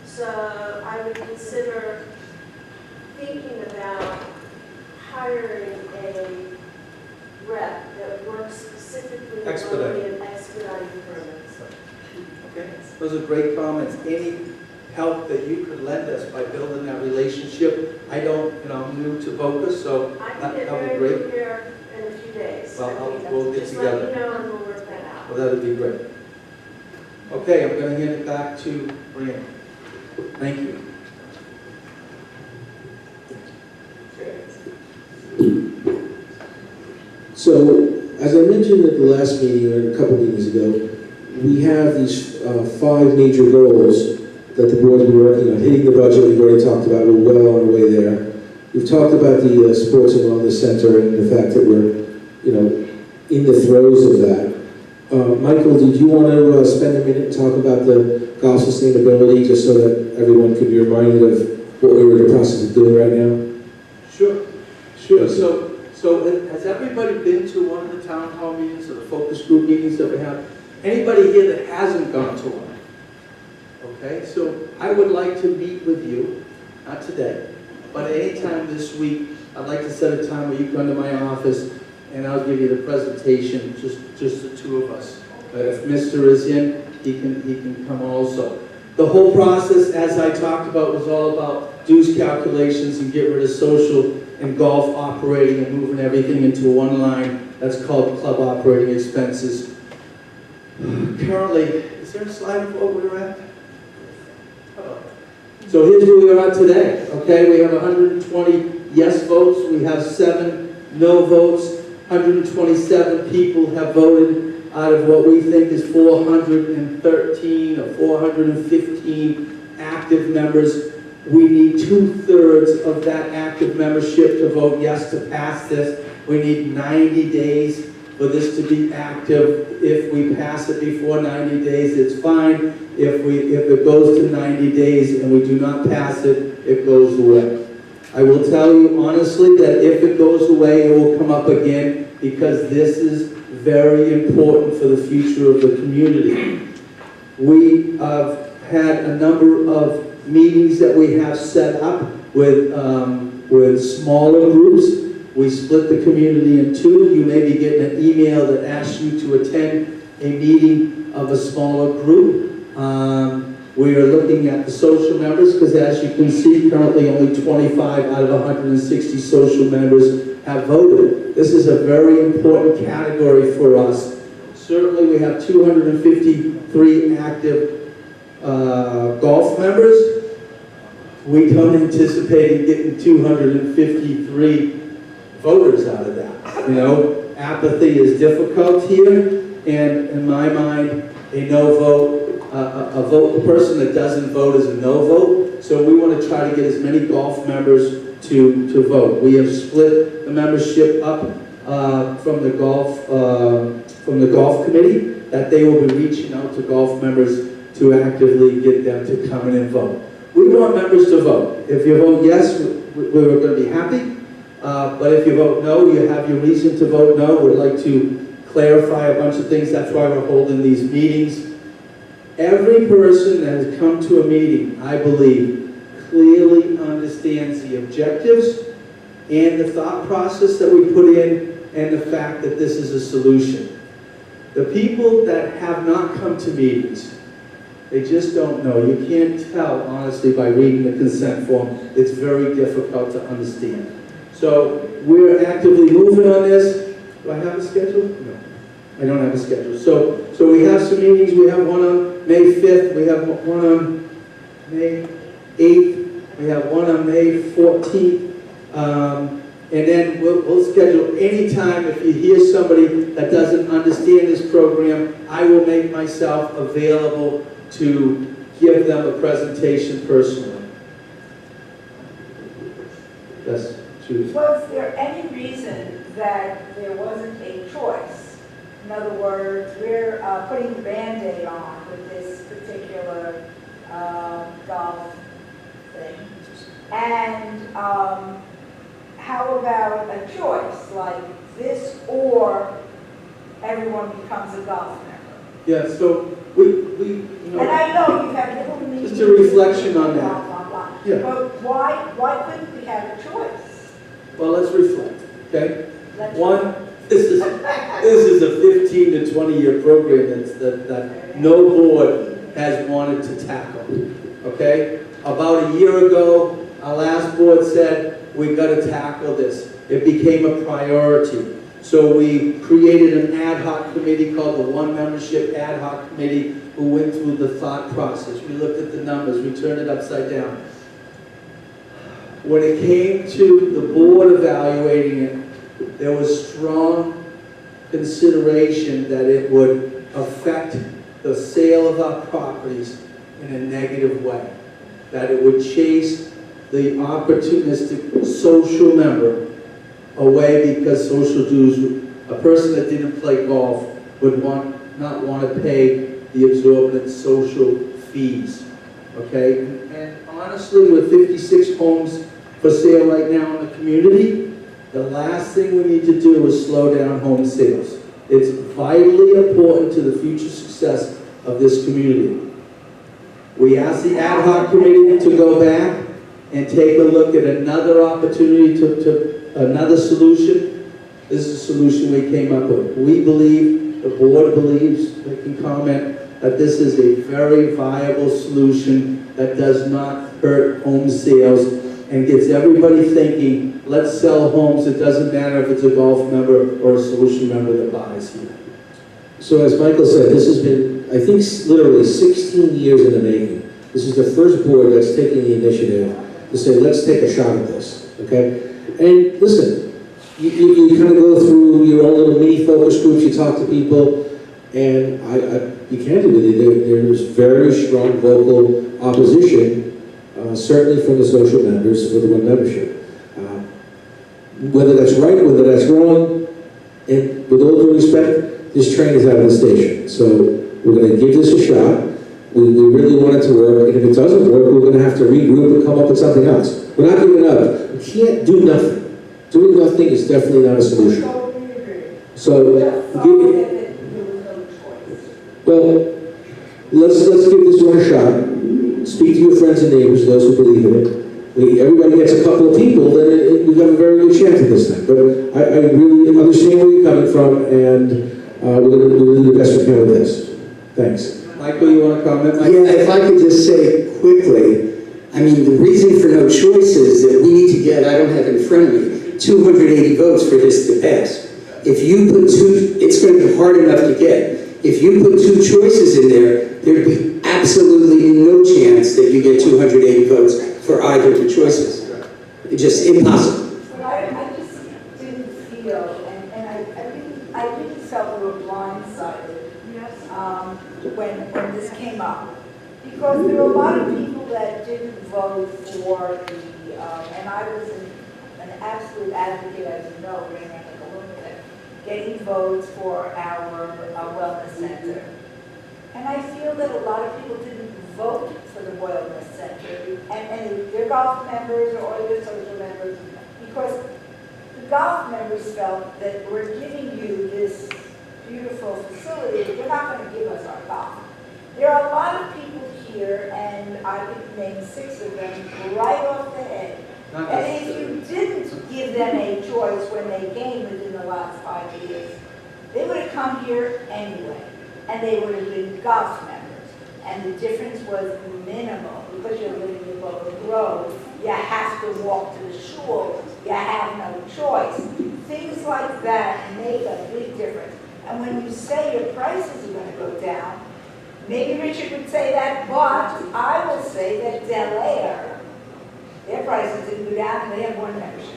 So I would consider thinking about hiring a rep that works specifically Expedite. in expediting permits. Okay, those are great comments. Any help that you could lend us by building that relationship? I'm new to Boca, so I can that get would be very great. good here in a few days. We'll get Just together. let me know and we'll work that out. Well, that would be great. Okay, I'm going to hand it back to Brianna. Thank you. So, as I mentioned at the last meeting, or a couple meetings ago, we have these 5 major goals that the board's been working on. Hitting the budget, we've already talked about, we're well on our way there. We've talked about the Sports and Wellness Center and the fact that we're, in the throes of that. Michael, did you want to spend a minute and talk about the golf sustainability, just so that everyone could be reminded of what we were in the process of doing right now? Sure. So has everybody been to one of the town hall meetings or the focus group meetings that we have? Anybody here that hasn't gone to one? Okay, so I would like to meet with you, not today, but any time this week. I'd like to set a time where you come to my office and I'll give you the presentation, just the two of us. But if Mr. is in, he can come also. The whole process, as I talked about, was all about dues calculations and get rid of social and golf operating and moving everything into one line. That's called club operating expenses. Currently, is there a slide of what we're at? So here's where we are today, okay? We have 120 yes votes, we have 7 no votes, 127 people have voted out of what we think is 413 or 415 active members. We need 2/3 of that active membership to vote yes to pass this. We need 90 days for this to be active. If we pass it before 90 days, it's fine. If it goes to 90 days and we do not pass it, it goes away. I will tell you honestly that if it goes away, it will come up again, because this is very important for the future of the community. We have had a number of meetings that we have set up with smaller groups. We split the community in 2. You may be getting an email that asks you to attend a meeting of a smaller group. We are looking at the social members, because as you can see, currently only 25 out of 160 social members have voted. This is a very important category for us. Certainly we have 253 active golf members. We don't anticipate getting 253 voters out of that. Apathy is difficult here, and in my mind, a no vote, a person that doesn't vote is a no vote. So we want to try to get as many golf members to vote. We have split the membership up from the golf committee, that they will be reaching out to golf members to actively get them to come in and vote. We want members to vote. If you vote yes, we're going to be happy. But if you vote no, you have your reason to vote no. We'd like to clarify a bunch of things. That's why we're holding these meetings. Every person that has come to a meeting, I believe, clearly understands the objectives and the thought process that we put in, and the fact that this is a solution. The people that have not come to meetings, they just don't know. You can't tell, honestly, by reading the consent form. It's very difficult to understand. So we're actively moving on this. Do I have a schedule? No, I don't have a schedule. So we have some meetings. We have one on May 5th. We have one on May 8th. We have one on May 14th. And then we'll schedule any time. If you hear somebody that doesn't understand this program, I will make myself available to give them a presentation personally. Yes, Judy. Was there any reason that there wasn't a choice? In other words, we're putting the Band-Aid on with this particular golf thing. And how about a choice, like this, or everyone becomes a golf member? Yeah, so we And I know you've had little meetings. Just a reflection on that. Blah, blah, blah. Yeah. But why couldn't we have a choice? Well, let's reflect, okay? Let's- One, this is a 15 to 20 year program that no board has wanted to tackle, okay? About a year ago, our last board said, we've got to tackle this. It became a priority. So we created an ad hoc committee called the One Membership Ad Hoc Committee, who went through the thought process. We looked at the numbers, we turned it upside down. When it came to the board evaluating it, there was strong consideration that it would affect the sale of our properties in a negative way. That it would chase the opportunistic social member away, because social dues, a person that didn't play golf would not want to pay the exorbitant social fees, okay? And honestly, with 56 homes for sale right now in the community, the last thing we need to do is slow down home sales. It's vitally important to the future success of this community. We asked the ad hoc committee to go back and take a look at another opportunity another solution. This is the solution we came up with. We believe, the board believes, they can comment, that this is a very viable solution that does not hurt home sales and gets everybody thinking, let's sell homes. It doesn't matter if it's a golf member or a social member that buys here. So as Michael said, this has been, I think, literally 16 years in the making. This is the first board that's taking the initiative to say, let's take a shot at this, okay? And listen, you kind of go through your own little mini focus groups, you talk to people, and I be candid with you, there's very strong vocal opposition, certainly from the social members for the one membership. Whether that's right, whether that's wrong, and with all due respect, this train is out of the station. So we're going to give this a shot. We really want it to work, and if it doesn't work, we're going to have to regroup and come up with something else. We're not giving up. We can't do nothing. Doing nothing is definitely not a solution. So, well, let's give this one a shot. Speak to your friends and neighbors, those who believe in it. Everybody gets a couple of people, then we've got a very good chance at this thing. But I really understand where you're coming from, and we're going to do the best we can with this. Thanks. Michael, you want to comment? Yeah, if I could just say quickly, I mean, the reason for no choice is that we need to get, I don't have it in front of me, 280 votes for this to pass. If you put it's going to be hard enough to get. If you put two choices in there, there'd be absolutely no chance that you get 280 votes for either of the choices. It's just impossible. But I just didn't feel, and I really felt we were blindsided when this came up. Because there were a lot of people that didn't vote for the, and I was an absolute advocate, as you know, ran like a lunatic, getting votes for our wellness center. And I feel that a lot of people didn't vote for the wellness center, and they're golf members or they're social members, because the golf members felt that we're giving you this beautiful facility, but you're not going to give us our golf. There are a lot of people here, and I could name 6 of them right off the head. And if you didn't give them a choice when they came within the last 5 years, they would have come here anyway, and they would have been golf members. And the difference was minimal, because you're living in Boca Grove. You have to walk to the shul. You have no choice. Things like that make a big difference. And when you say your prices are going to go down, maybe Richard would say that, but I will say that Del Air, their prices didn't go down, and they have 1 membership.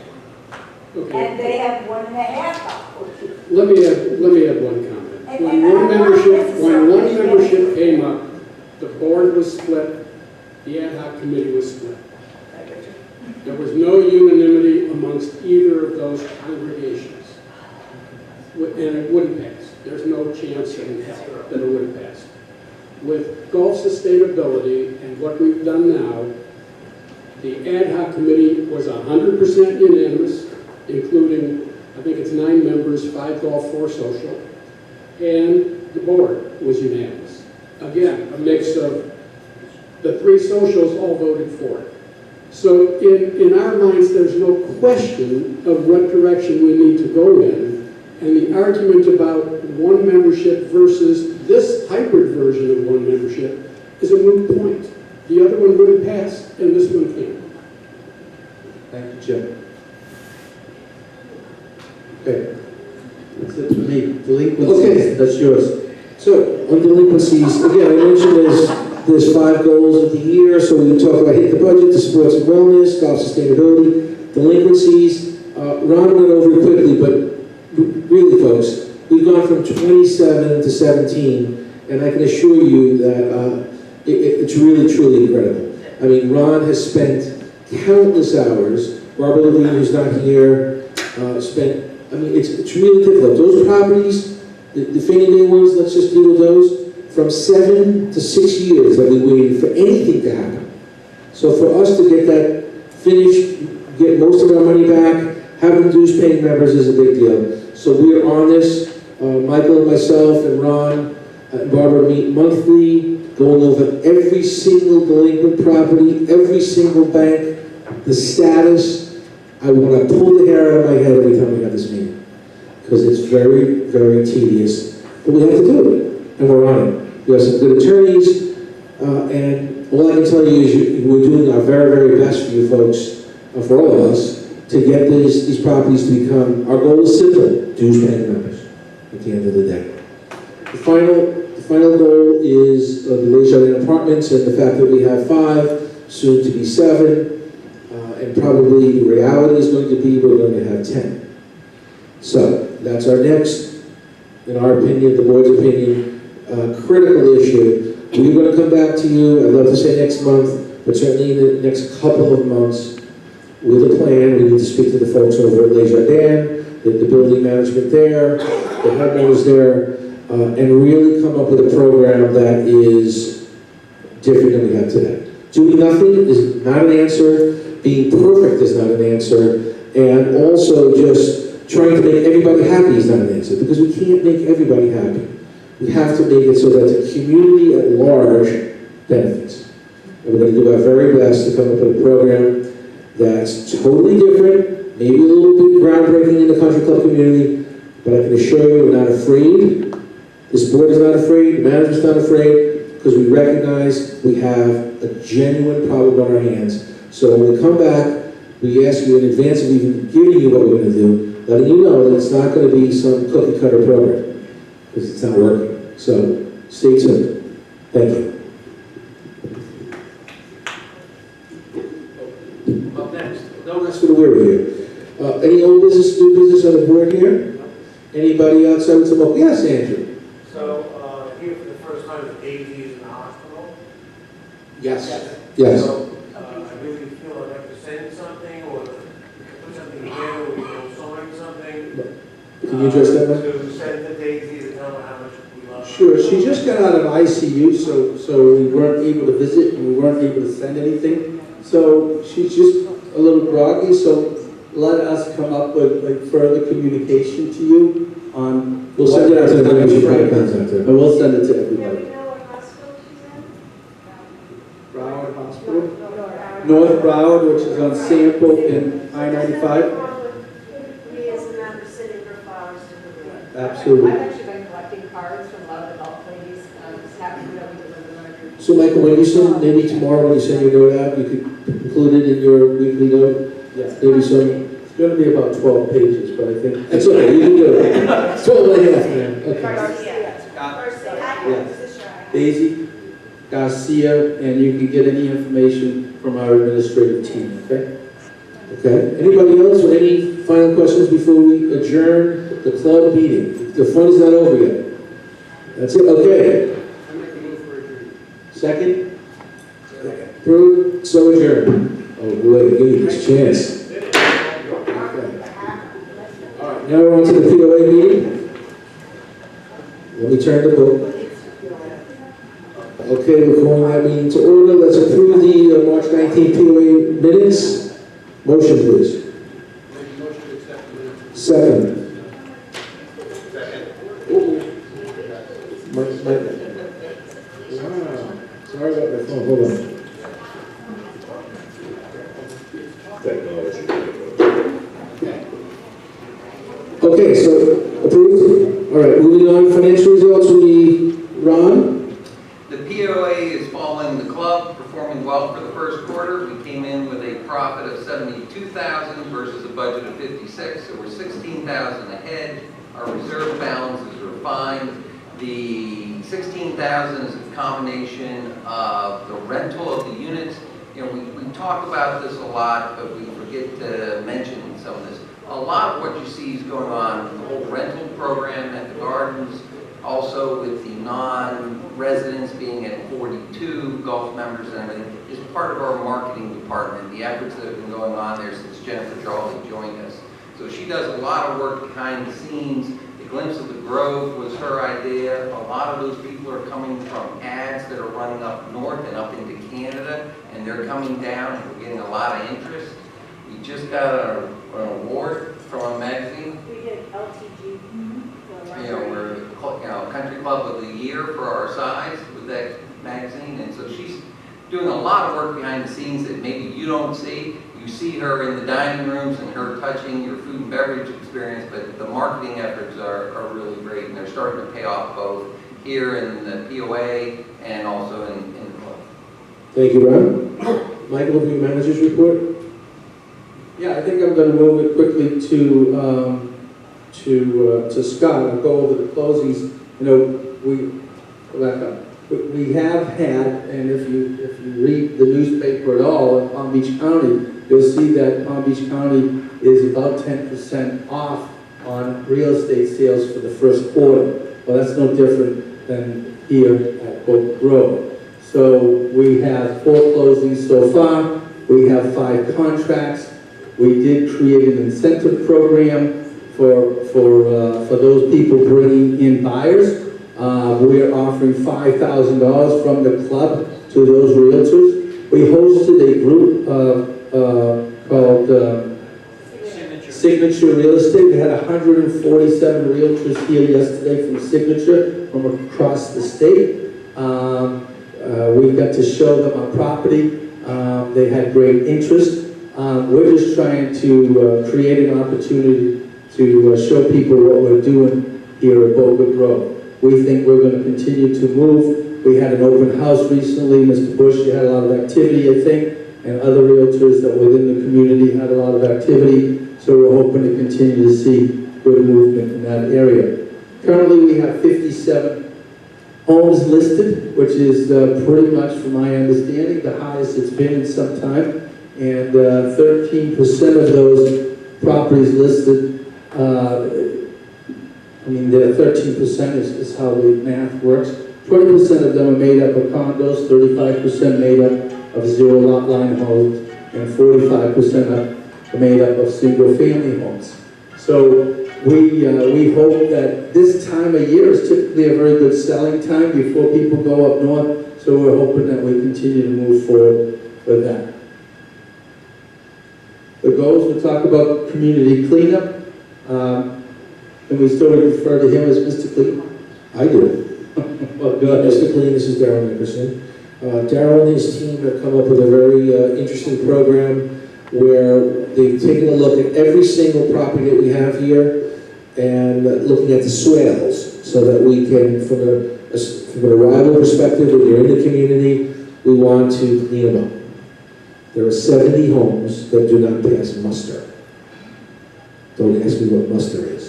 Okay. And they have 1.5 golf. Let me add one comment. When one membership came up, the board was split, the ad hoc committee was split. There was no unanimity amongst either of those congregations. And it wouldn't pass. There's no chance in hell that it would have passed. With golf sustainability and what we've done now, the ad hoc committee was 100% unanimous, including, I think it's 9 members, 5 golf, 4 social, and the board was unanimous. Again, a mix of the 3 socials all voted for it. So in our minds, there's no question of what direction we need to go in. And the argument about one membership versus this hybrid version of one membership is a moot point. The other one would have passed, and this one can't. Thank you, Jim. Okay. That's it for me. Delinquencies, that's yours. So, on delinquencies, again, I mentioned there's 5 goals of the year, so we talk about hitting the budget, the sports and wellness, golf sustainability, delinquencies. Ron went over it quickly, but really, folks, we've gone from 27 to 17, and I can assure you that it's really, truly incredible. I mean, Ron has spent countless hours. Barbara Levine, who's not here, it's really difficult. Those properties, the Fannie Mae ones, let's just deal with those, from 7 to 6 years that we waited for anything to happen. So for us to get that finished, get most of our money back, having dues paying members is a big deal. So we're on this. Michael and myself and Ron and Barbara meet monthly, going over every single delinquent property, every single bank, the status. I want to pull the hair out of my head every time we have this meeting, because it's very, very tedious, but we have to do it, and we're on it. We have some good attorneys, and all I can tell you is we're doing our very, very best for you folks, for all of us, to get these properties to become, our goal is simple, dues paying members at the end of the day. The final goal is the Desjardins Apartments, and the fact that we have 5, soon to be 7, and probably the reality is going to be we're going to have 10. So that's our next, in our opinion, the board's opinion, critical issue. We're going to come back to you, I'd love to say next month, but certainly in the next couple of months, with a plan. We need to speak to the folks over at Desjardins, the building management there, the homeowners there, and really come up with a program that is different than we have today. Doing nothing is not an answer. Being perfect is not an answer. And also just trying to make everybody happy is not an answer, because we can't make everybody happy. We have to make it so that the community at large benefits. And we're going to do our very best to come up with a program that's totally different, maybe a little bit groundbreaking in the country club community, but I can assure you we're not afraid. This board is not afraid, the management's not afraid, because we recognize we have a genuine problem on our hands. So when we come back, we ask you in advance of even giving you what we're going to do, letting you know that it's not going to be some cookie cutter program, because it's not working. So stay tuned. Thank you. Up next, no rest for the weary here. Any old business, new business on the board here? Anybody outside with some, yes, Andrew? So, here for the first time, the Daisy is in the hospital. Yes. Yes. So, I really feel I'd have to send something, or put something together, or we can sign something. Can you address that, man? To send to Daisy to tell her how much we love her. Sure, she just got out of ICU, so we weren't able to visit, and we weren't able to send anything. So she's just a little groggy, so let us come up with like further communication to you on. We'll send it out to everybody. And we'll send it to Do we everybody. know what hospital she's in? Broward Hospital, North Broward, which is on Sample in I-95. Me as a member sending her flowers to her room. Absolutely. I've actually been collecting cards from a lot of adult ladies, just happy to know we deliver them every. So Michael, when you send, maybe tomorrow when you send your note out, you could include it in your weekly note? Yeah. Maybe some, It's going to be about 12 pages, but I think. that's okay, you can do it. 12 and a half, man. Okay. Daisy Garcia, and you can get any information from our administrative team, okay? Okay, anybody else with any final questions before we adjourn the club meeting? The fun is not over yet. That's it, okay. Second? Approved, so adjourned. Oh, boy, give me this chance. Okay. All right, now we're on to the POA meeting. Let me turn the book. Okay, we're calling that meeting to order. Let's approve the March 19th POA minutes. Motion, please. Second. Wow. Sorry about my phone. Hold on. Okay, so approved. All right, moving on. Financial results. We need Ron. The POA is following the club, performing well for the first quarter. We came in with a profit of $72,000 versus a budget of $56,000, so we're $16,000 ahead. Our reserve balances are fine. The 16,000 is a combination of the rental of the units. You know, we talk about this a lot, but we forget to mention some of this. A lot of what you see is going on, the whole rental program at the gardens, also with the non-residents being at 42, golf members and everything, is part of our marketing department, the efforts that have been going on there since Jennifer Charlie joined us. So she does a lot of work behind the scenes. The Glimpse of the Grove was her idea. A lot of those people are coming from ads that are running up north and up into Canada, and they're coming down, and we're getting a lot of interest. We just got an award from a magazine. We did LTG. You know, we're Country Club of the Year for our size with that magazine, and so she's doing a lot of work behind the scenes that maybe you don't see. You see her in the dining rooms and her touching your food and beverage experience, but the marketing efforts are really great, and they're starting to pay off both here in the POA and also in the club. Thank you, Ron. Michael, will you manager's report? Yeah, I think I'm going to move it quickly to Scott. I'll go over the closings. You know, we have had, and if you read the newspaper at all in Palm Beach County, you'll see that Palm Beach County is about 10% off on real estate sales for the first quarter. Well, that's no different than here at Boca Grove. So we have 4 closings so far. We have 5 contracts. We did create an incentive program for those people bringing in buyers. We're offering $5,000 from the club to those realtors. We hosted a group called Signature Real Estate. We had 147 realtors here yesterday from Signature from across the state. We got to show them our property. They had great interest. We're just trying to create an opportunity to show people what we're doing here at Boca Grove. We think we're going to continue to move. We had an open house recently. Mr. Bush, you had a lot of activity, I think, and other realtors that were in the community had a lot of activity. So we're hoping to continue to see good movement in that area. Currently, we have 57 homes listed, which is pretty much, from my understanding, the highest it's been in some time. And 13% of those properties listed, the 13% is how the math works. 20% of them are made up of condos, 35% made up of zero lot line homes, and 45% are made up of single family homes. So we hope that this time of year is typically a very good selling time before people go up north. So we're hoping that we continue to move forward with that. The goals, we'll talk about community cleanup. And we still refer to him as Mr. Clean. I do. Well, go ahead. Mr. Clean, this is Darryl Nickerson. Darryl and his team have come up with a very interesting program where they've taken a look at every single property that we have here and looking at the swales so that we can, from an arrival perspective, if you're in the community, we want to clean them up. There are 70 homes that do not pass muster. Don't ask me what muster is.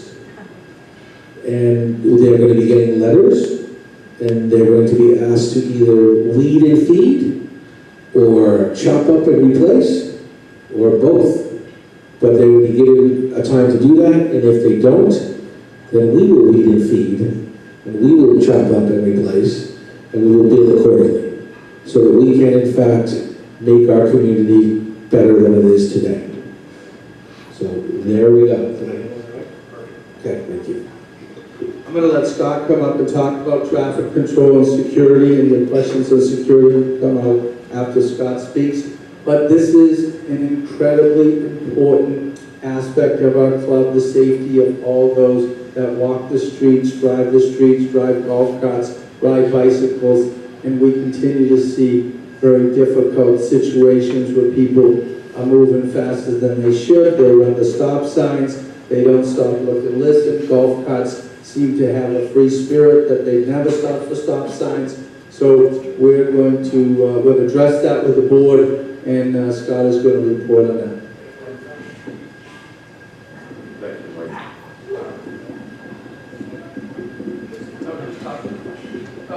And they're going to be getting letters, and they're going to be asked to either weed and feed, or chop up and replace, or both. But they will be given a time to do that, and if they don't, then we will weed and feed, and we will chop up and replace, and we will bill accordingly, so that we can, in fact, make our community better than it is today. So there we go. Okay, thank you. I'm going to let Scott come up and talk about traffic control and security, and the questions of security come out after Scott speaks. But this is an incredibly important aspect of our club, the safety of all those that walk the streets, drive golf carts, ride bicycles, and we continue to see very difficult situations where people are moving faster than they should. They run the stop signs. They don't stop, look, and listen. Golf carts seem to have a free spirit that they never stop for stop signs. So we're going to we'll address that with the board, and Scott is going to report on that.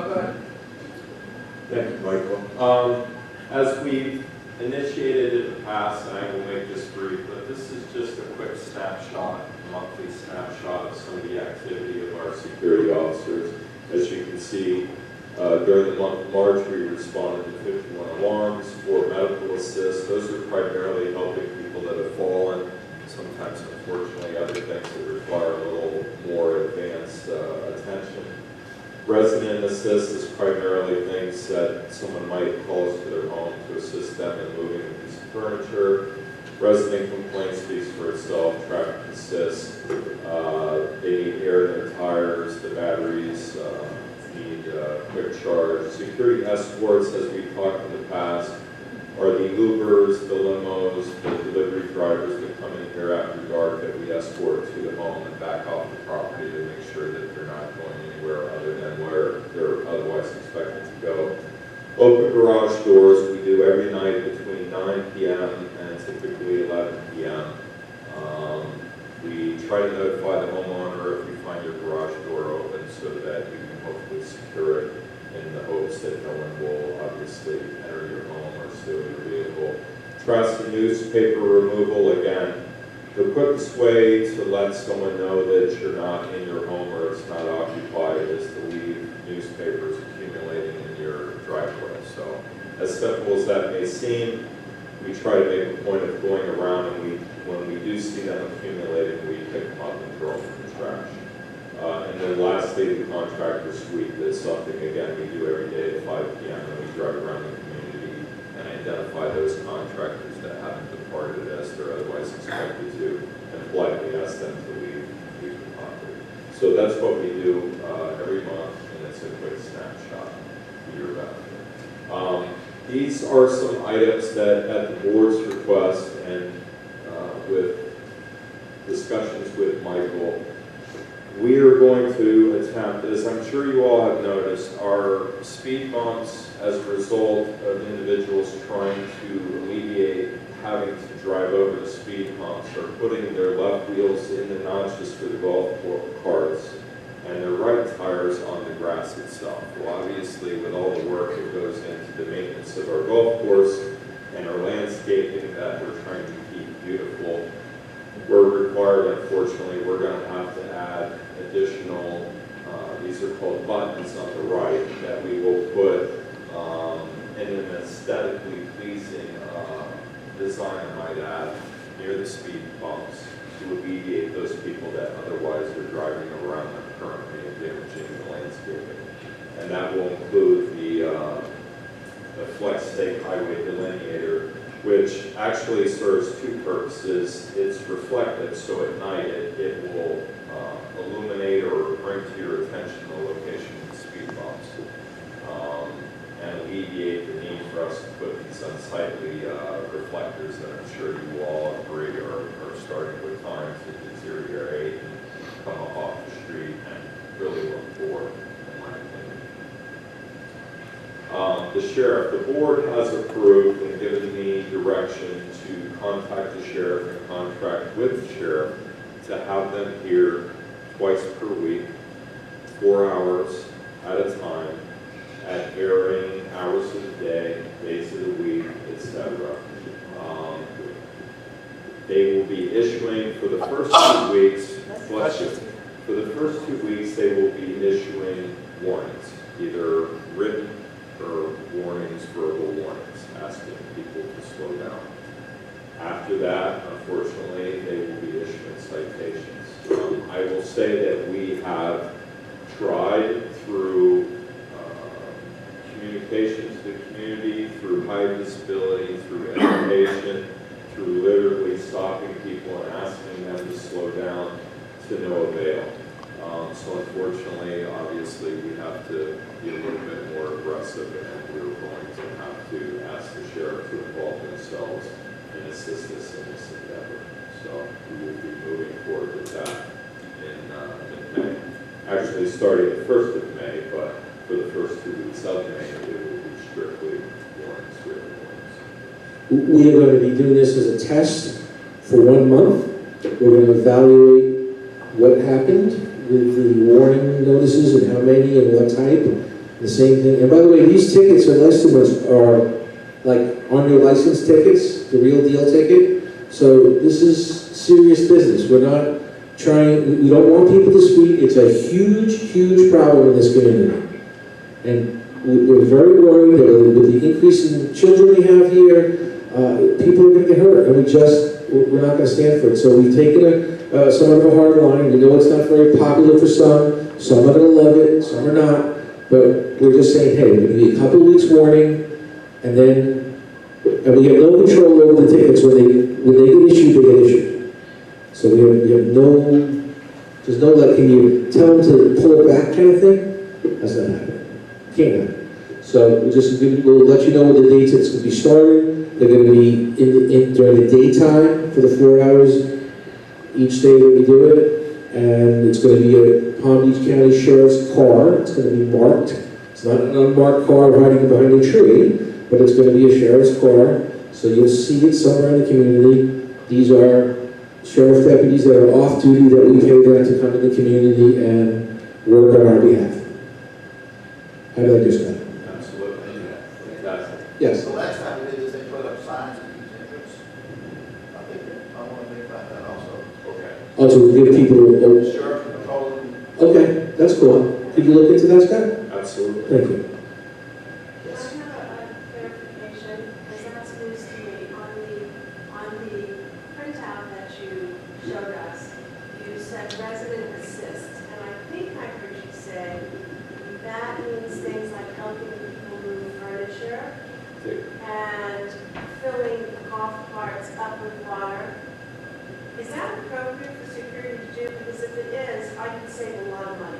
go ahead. Thank you, Michael. As we initiated in the past, and I will make this brief, but this is just a quick snapshot, a monthly snapshot of some of the activity of our security officers. As you can see, during the month of March, we responded to 51 alarms, 4 medical assists. Those are primarily helping people that have fallen. Sometimes, unfortunately, other things that require a little more advanced attention. Resident assist is primarily things that someone might call us to their home to assist them in moving a piece of furniture. Resident complaint speaks for itself. Traffic assist, they need air in their tires, the batteries need quick charge. Security escorts, as we've talked in the past, are the Ubers, the limos, the delivery drivers that come in here after dark that we escort to the home and back off the property to make sure that they're not going anywhere other than where they're otherwise expected to go. Open garage doors we do every night between 9 p.m. and typically 11 p.m. We try to notify the homeowner if we find your garage door open so that you can hopefully secure it in the hopes that no one will obviously enter your home or steal your vehicle. Trash and newspaper removal, again, the quickest way to let someone know that you're not in your home or it's not occupied is to leave newspapers accumulating in your driveway. So, as simple as that may seem, we try to make a point of going around and when we do see them accumulating, we pick them up and throw them in the trash. And then lastly, the contractor sweep is something, again, we do every day at 5 p.m. and we drive around the community and identify those contractors that haven't departed as they're otherwise expected to and politely ask them to leave the property. So that's what we do every month, and it's a quick snapshot for your benefit. These are some items that at the board's request and with discussions with Michael, we are going to attempt, as I'm sure you all have noticed, our speed bumps as a result of individuals trying to alleviate having to drive over the speed bumps are putting their left wheels in the notches for the golf carts and their right tires on the grass itself. Well, obviously, with all the work that goes into the maintenance of our golf course and our landscaping that we're trying to keep beautiful, we're required, unfortunately, we're going to have to add additional, these are called buttons on the right, that we will put in an aesthetically pleasing design, I might add, near the speed bumps to alleviate those people that otherwise are driving around them currently and damaging the landscaping. And that will include the flex stake highway delineator, which actually serves two purposes. It's reflective, so at night it will illuminate or bring to your attention the location of the speed bumps and alleviate the need for us to put these unsightly reflectors that I'm sure you all agree are starting with time to deteriorate and come up off the street and really look poor, in my opinion. The sheriff, the board has approved and given me direction to contact the sheriff and contract with the sheriff to have them here twice per week, 4 hours at a time, at varying hours of the day, days of the week, etc. They will be issuing for the first 2 weeks, for the first 2 weeks they will be issuing warnings, either written or warnings, verbal warnings, asking people to slow down. After that, unfortunately, they will be issuing citations. I will say that we have tried through communication to the community, through high visibility, through education, through literally stopping people and asking them to slow down, to no avail. So unfortunately, obviously, we have to be a little bit more aggressive, and we're going to have to ask the sheriff to involve themselves and assist us in this endeavor. So we will be moving forward with that in May. Actually, starting the 1st of May, but for the first 2 weeks of May, it will be strictly warnings, written warnings. We are going to be doing this as a test for 1 month. We're going to evaluate what happened with the warning notices and how many and what type. The same thing, and by the way, these tickets are estimates are like on your license tickets, the real deal ticket. So this is serious business. We're not trying, we don't want people to speed. It's a huge, huge problem in this community. And we're very worried that with the increase in children we have here, people are going to get hurt, and we're not going to stand for it. So we've taken somewhat of a hard line. We know it's not very popular for some. Some are going to love it, some are not. But we're just saying, hey, we're going to give you a couple of weeks warning, and we have no control over the tickets. When they get issued, they get issued. So we have no, there's no like, can you tell them to pull it back kind of thing? That's not happening. Can't happen. So we'll let you know what the dates it's going to be starting. They're going to be during the daytime for the 4 hours each day that we do it. And it's going to be a Palm Beach County Sheriff's car. It's going to be marked. It's not an unmarked car hiding behind a tree, but it's going to be a sheriff's car. So you'll see it somewhere in the community. These are sheriff deputies that are off duty that we pay them to come to the community and work on our behalf. How did I do that? Absolutely. Fantastic. Yes. The last time we did this, they put up signs at these entrance. I want to think about that also. Okay. Oh, to give people. Sure, controlling. Okay, that's cool. Could you look into that, Scott? Absolutely. Thank you. I have a clarification, because that's news to me. On the printout that you showed us, you said resident assist, and I think I heard you say that means things like helping people move furniture and filling golf carts up with water. Is that appropriate for security to do? Because if it is, I could save a lot of money.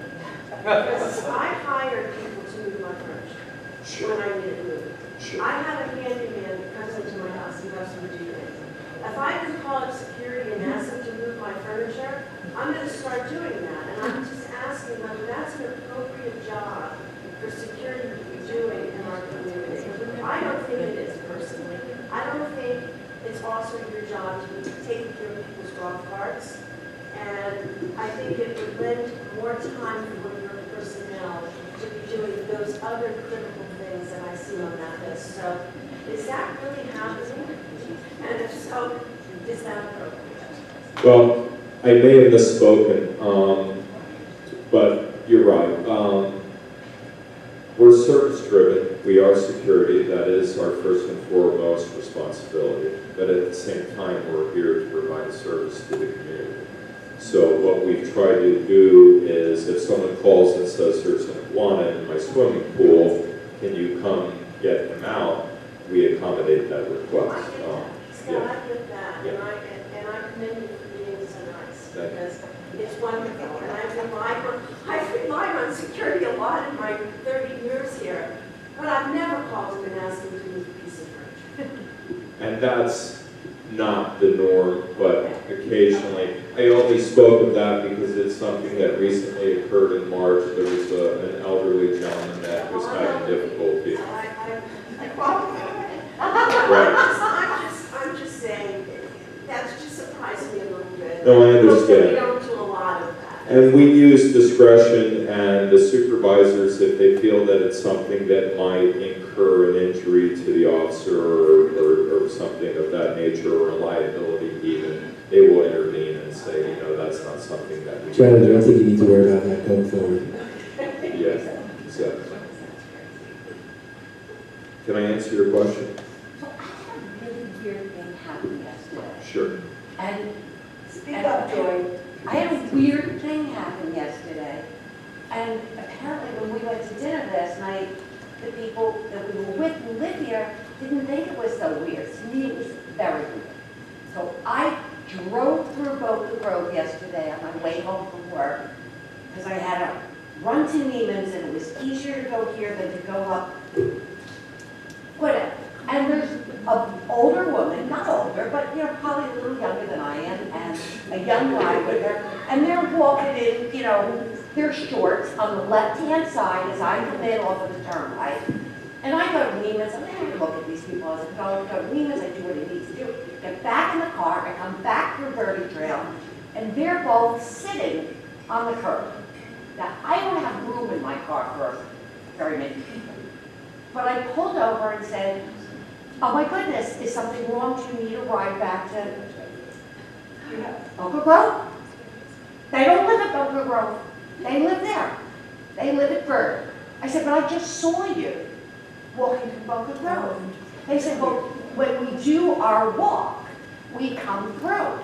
Because I hire people to move my furniture when I need it moved. I have a handyman that comes into my house and does some do things. If I can call up security and ask them to move my furniture, I'm going to start doing that. And I'm just asking whether that's an appropriate job for security to be doing in our community. I don't think it is, personally. I don't think it's also your job to take care of people's golf carts. And I think it would lend more time for your personnel to be doing those other critical things that I see on that list. So is that really happening? And if so, is that appropriate? Well, I may have misspoken, but you're right. We're service driven. We are security. That is our first and foremost responsibility. But at the same time, we're here to provide a service to the community. So what we've tried to do is if someone calls and says there's an iguana in my swimming pool, can you come get them out? We accommodate that request. Scott, I get that, and I commend you for being so nice, because it's wonderful, and I've relied on security a lot in my 30 years here, but I've never called them and asked them to move a piece of furniture. And that's not the norm, but occasionally. I only spoke of that because it's something that recently occurred in March. There was an elderly gentleman that was having difficulty. I'm just saying, that's just surprised me a little bit. No, I understand. We don't do a lot of that. And we use discretion, and the supervisors, if they feel that it's something that might incur an injury to the officer or something of that nature, or a liability even, they will intervene and say, that's not something that we Janet, I don't think you need to worry about that going forward. Yeah, exactly. Can I answer your question? So I had a really weird thing happen yesterday. Sure. And Speak up, Joy. I had a weird thing happen yesterday. And apparently when we went to dinner last night, the people that we were with who live here didn't think it was so weird. To me, it was very weird. So I drove through Boca Grove yesterday on my way home from work because I had to run to Neiman's and it was easier to go here than to go up. Whatever. And there's an older woman, not older, but probably a little younger than I am, and a young guy with her, and they're walking in, their shorts on the left-hand side as I come in off of the turnpike. And I go to Neiman's, I'm going to look at these people as I go to Neiman's, I do what I need to do. Get back in the car, I come back through Birdie Trail, and they're both sitting on the curb. Now, I don't have room in my car for very many people. But I pulled over and said, oh my goodness, is something wrong? Do you need a ride back to Boca Grove? They don't live at Boca Grove. They live there. They live at Bird. I said, but I just saw you walking to Boca Grove. They said, well, when we do our walk, we come through.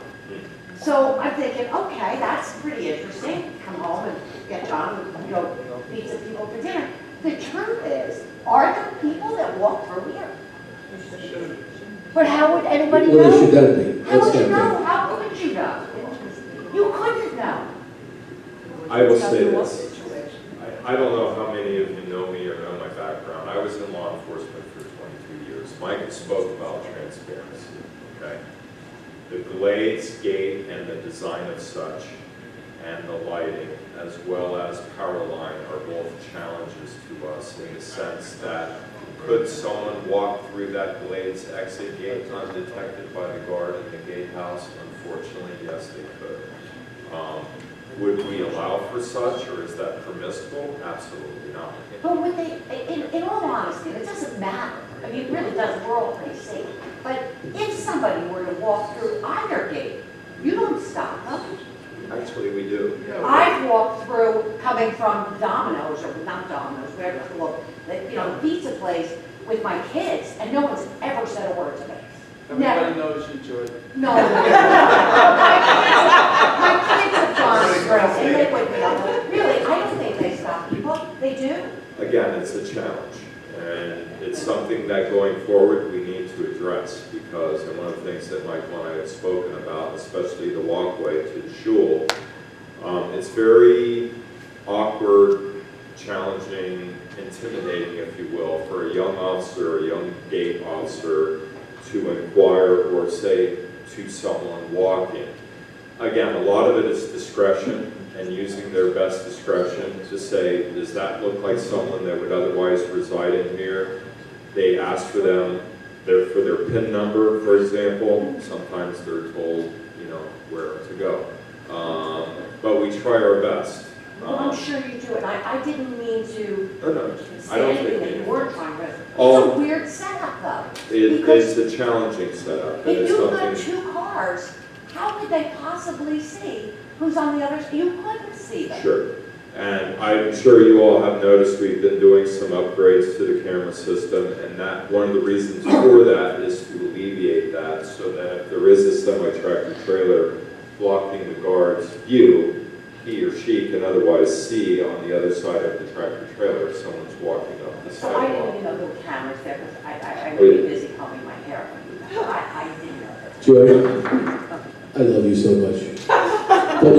So I'm thinking, okay, that's pretty interesting. Come home and get John and go meet some people for dinner. The truth is, are there people that walk through here? But how would anybody know? Well, there should definitely be. How would you That's know? How could you know? You couldn't know. I will say this. I don't know how many of you know me or know my background. I was in law enforcement for 22 years. Mike spoke about transparency, okay? The glades, gate, and the design of such, and the lighting, as well as power line, are both challenges to us in the sense that could someone walk through that glades exit gate undetected by the guard in the gatehouse? Unfortunately, yes, they could. Would we allow for such, or is that permissible? Absolutely not. But would they, in all honesty, it doesn't matter. I mean, it really does. We're all pretty safe. But if somebody were to walk through either gate, you don't stop them. Actually, we do. I've walked through coming from Domino's, or not Domino's, wherever it's called, the pizza place with my kids, and no one's ever said a word to me. Everybody knows you, Jordan. No. My kids have gone through, and they would be really, I don't think they stop people. They do. Again, it's a challenge, and it's something that going forward we need to address, because and one of the things that Michael and I have spoken about, especially the walkway to the shul, it's very awkward, challenging, intimidating, if you will, for a young officer, a young gate officer to inquire or say to someone walking. Again, a lot of it is discretion and using their best discretion to say, does that look like someone that would otherwise reside in here? They ask for them, for their PIN number, for example. Sometimes they're told, where to go. But we try our best. Well, I'm sure you do, and I didn't mean to No, I say don't anything think that you you weren't trying to. It's Oh. a weird setup, though. It's a challenging setup. And If it's you put something. two cars, how could they possibly see who's on the other side? You couldn't see them. Sure. And I'm sure you all have noticed we've been doing some upgrades to the camera system, and that one of the reasons for that is to alleviate that, so that if there is a semi-tractor trailer blocking the guard's view, he or she can otherwise see on the other side of the tractor trailer if someone's walking up the So I didn't sidewalk. even know there were cameras there, because I would be busy combing my hair. I didn't know that. Joy, I love you so much. But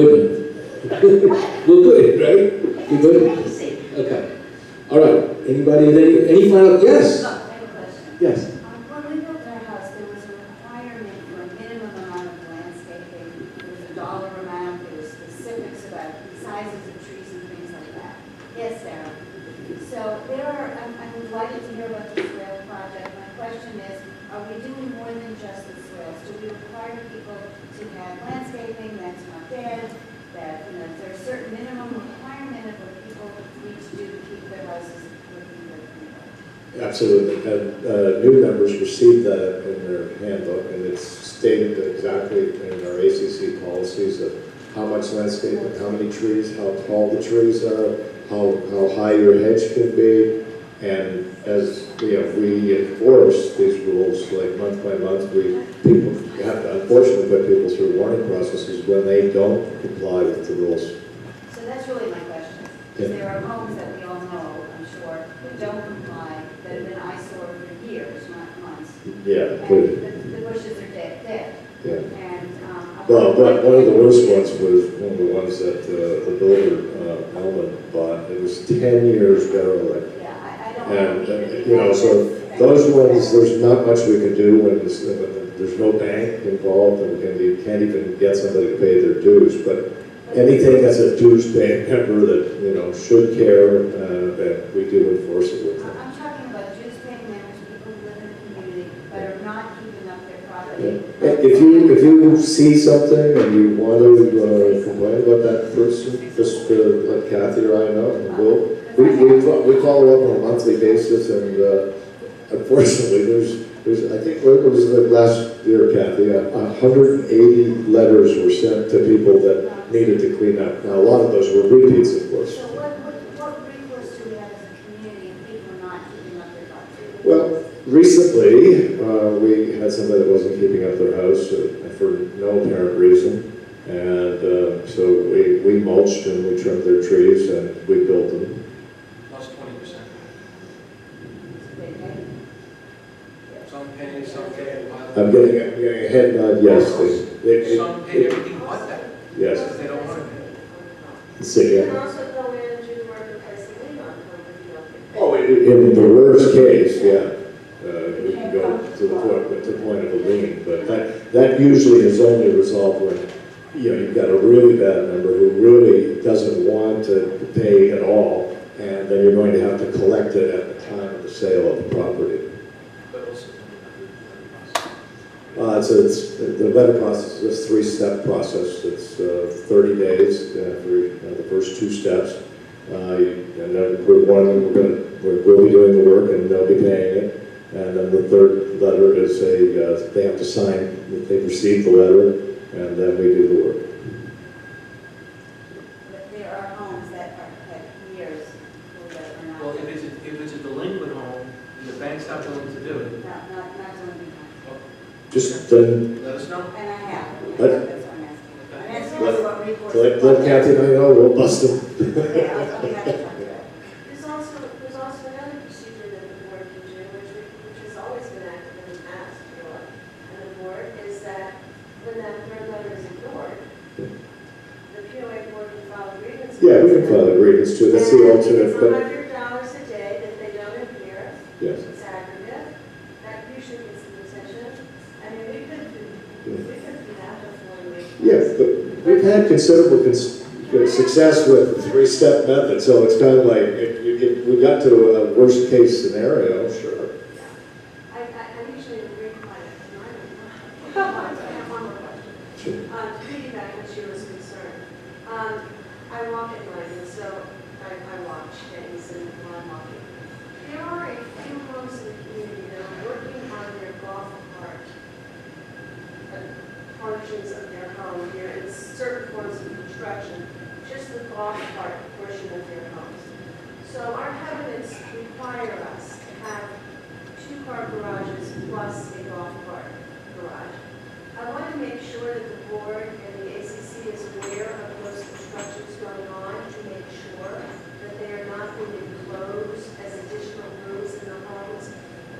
we're good, right? We good? Easy. Okay. All right. Anybody with any final? Yes. I have a question. Yes. When we built our house, there was a requirement for a minimum amount of landscaping. There was a dollar amount, there was specifics about sizes of trees and things like that. Yes, Sarah? So I'm delighted to hear about the swale project. My question is, are we doing more than just the swales? Do we require people to have landscaping that's not dead? That, is there a certain minimum requirement of what people need to do to keep their houses looking good? Absolutely, and new members received that in their handbook, and it's stated exactly in our ACC policies of how much landscaping, how many trees, how tall the trees are, how high your hedge can be, and as we enforce these rules like month by month. People have to unfortunately put people through warning processes when they don't comply with the rules. So that's really my question. Because there are homes that we all know, I'm sure, who don't comply, that have been eyesore for years, not months. Yeah. And the bushes are dead. Yeah. And, Well, but one of the worst ones was one of the ones that the builder, Elman, bought. It was 10 years derelict. yeah, I don't. And, so those ones, there's not much we can do when there's no bank involved, and you can't even get somebody to pay their dues. But anything that's a dues-paying member that, should care, that we do enforce it with them. I'm talking about dues-paying members, people who live in the community, but are not keeping up their property. If you see something and you want to complain about that person, just let Kathy or I know, and we'll We follow up on a monthly basis, and unfortunately, there's, I think, what was the last year, Kathy, 180 letters were sent to people that needed to clean up. Now, a lot of those were repeats, of course. So what recourse do we have as a community if people are not keeping up their budget? Well, recently, we had somebody that wasn't keeping up their house for no apparent reason. And so we mulched and we trimmed their trees and we built them. Plus 20%. Some pay, some pay. I'm getting a head nod, yes. Some pay everything but that. Yes. Because they don't want to pay. Say You again. can also go in and do the work of placing lien on them if you don't get paid. Oh, in the worst case, yeah. We can go to the point of a lien, but that usually is only resolved when, you've got a really bad member who really doesn't want to pay at all, and then you're going to have to collect it at the time of the sale of the property. But also, The letter process is a three-step process. It's 30 days for the first two steps. And then we'll be doing the work and they'll be paying it. And then the third letter is they have to sign that they've received the letter, and then we do the work. But there are homes that have years that are not. well, if it's a delinquent home and the bank's not willing to do it, Not delinquent homes. Just then, let us know. And I have. Let- That's what I'm asking. I'm asking you what recourse. let Kathy and I know, we'll bust them. Yeah, I'll be happy to talk to that. There's also another procedure that the board can do, which has always been active in the past, and the board, is that when that third letter is ignored, the POA board can file a grievance. Yeah, we can file a grievance too. That's the alternate. It's But $100 a day that they don't appear. yes. It's aggregate. That usually gets the attention. I mean, we could do that before we. Yes, but we've had considerable success with the three-step method, so it's kind of like, if we got to a worst-case scenario, sure. I usually agree quite a I have one more question. Sure. To piggyback what she was concerned. I walk at night, and so I watch things and while I'm walking. There are a few homes in the community that are working on their golf cart functions of their home here in certain forms of construction, just the golf cart portion of their homes. So our covenants require us to have 2-car garages plus a golf cart garage. I want to make sure that the board and the ACC is aware of those constructions going on to make sure that they are not being enclosed as additional rooms in the homes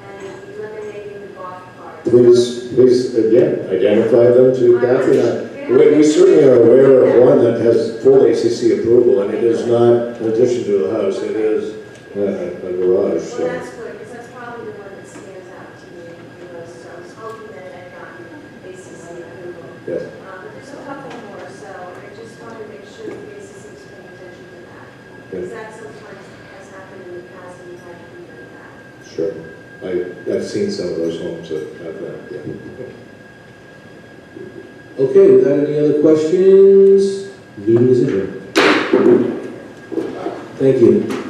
and eliminating the golf cart. Please, again, identify them to Kathy and I. We certainly are aware of one that has full ACC approval, and it is not in addition to the house, it is a garage. Well, So. that's good, because that's probably the one that stands out to me the most. I was hoping that it had gotten ACC approval. Yes. But there's a couple more, so I just want to make sure the ACC is paying attention to that. Okay. Because that sometimes has happened in the past, and we've had to prevent that. Sure. I've seen some of those homes that have that, yeah. Okay, without any other questions, meeting is adjourned. Thank you.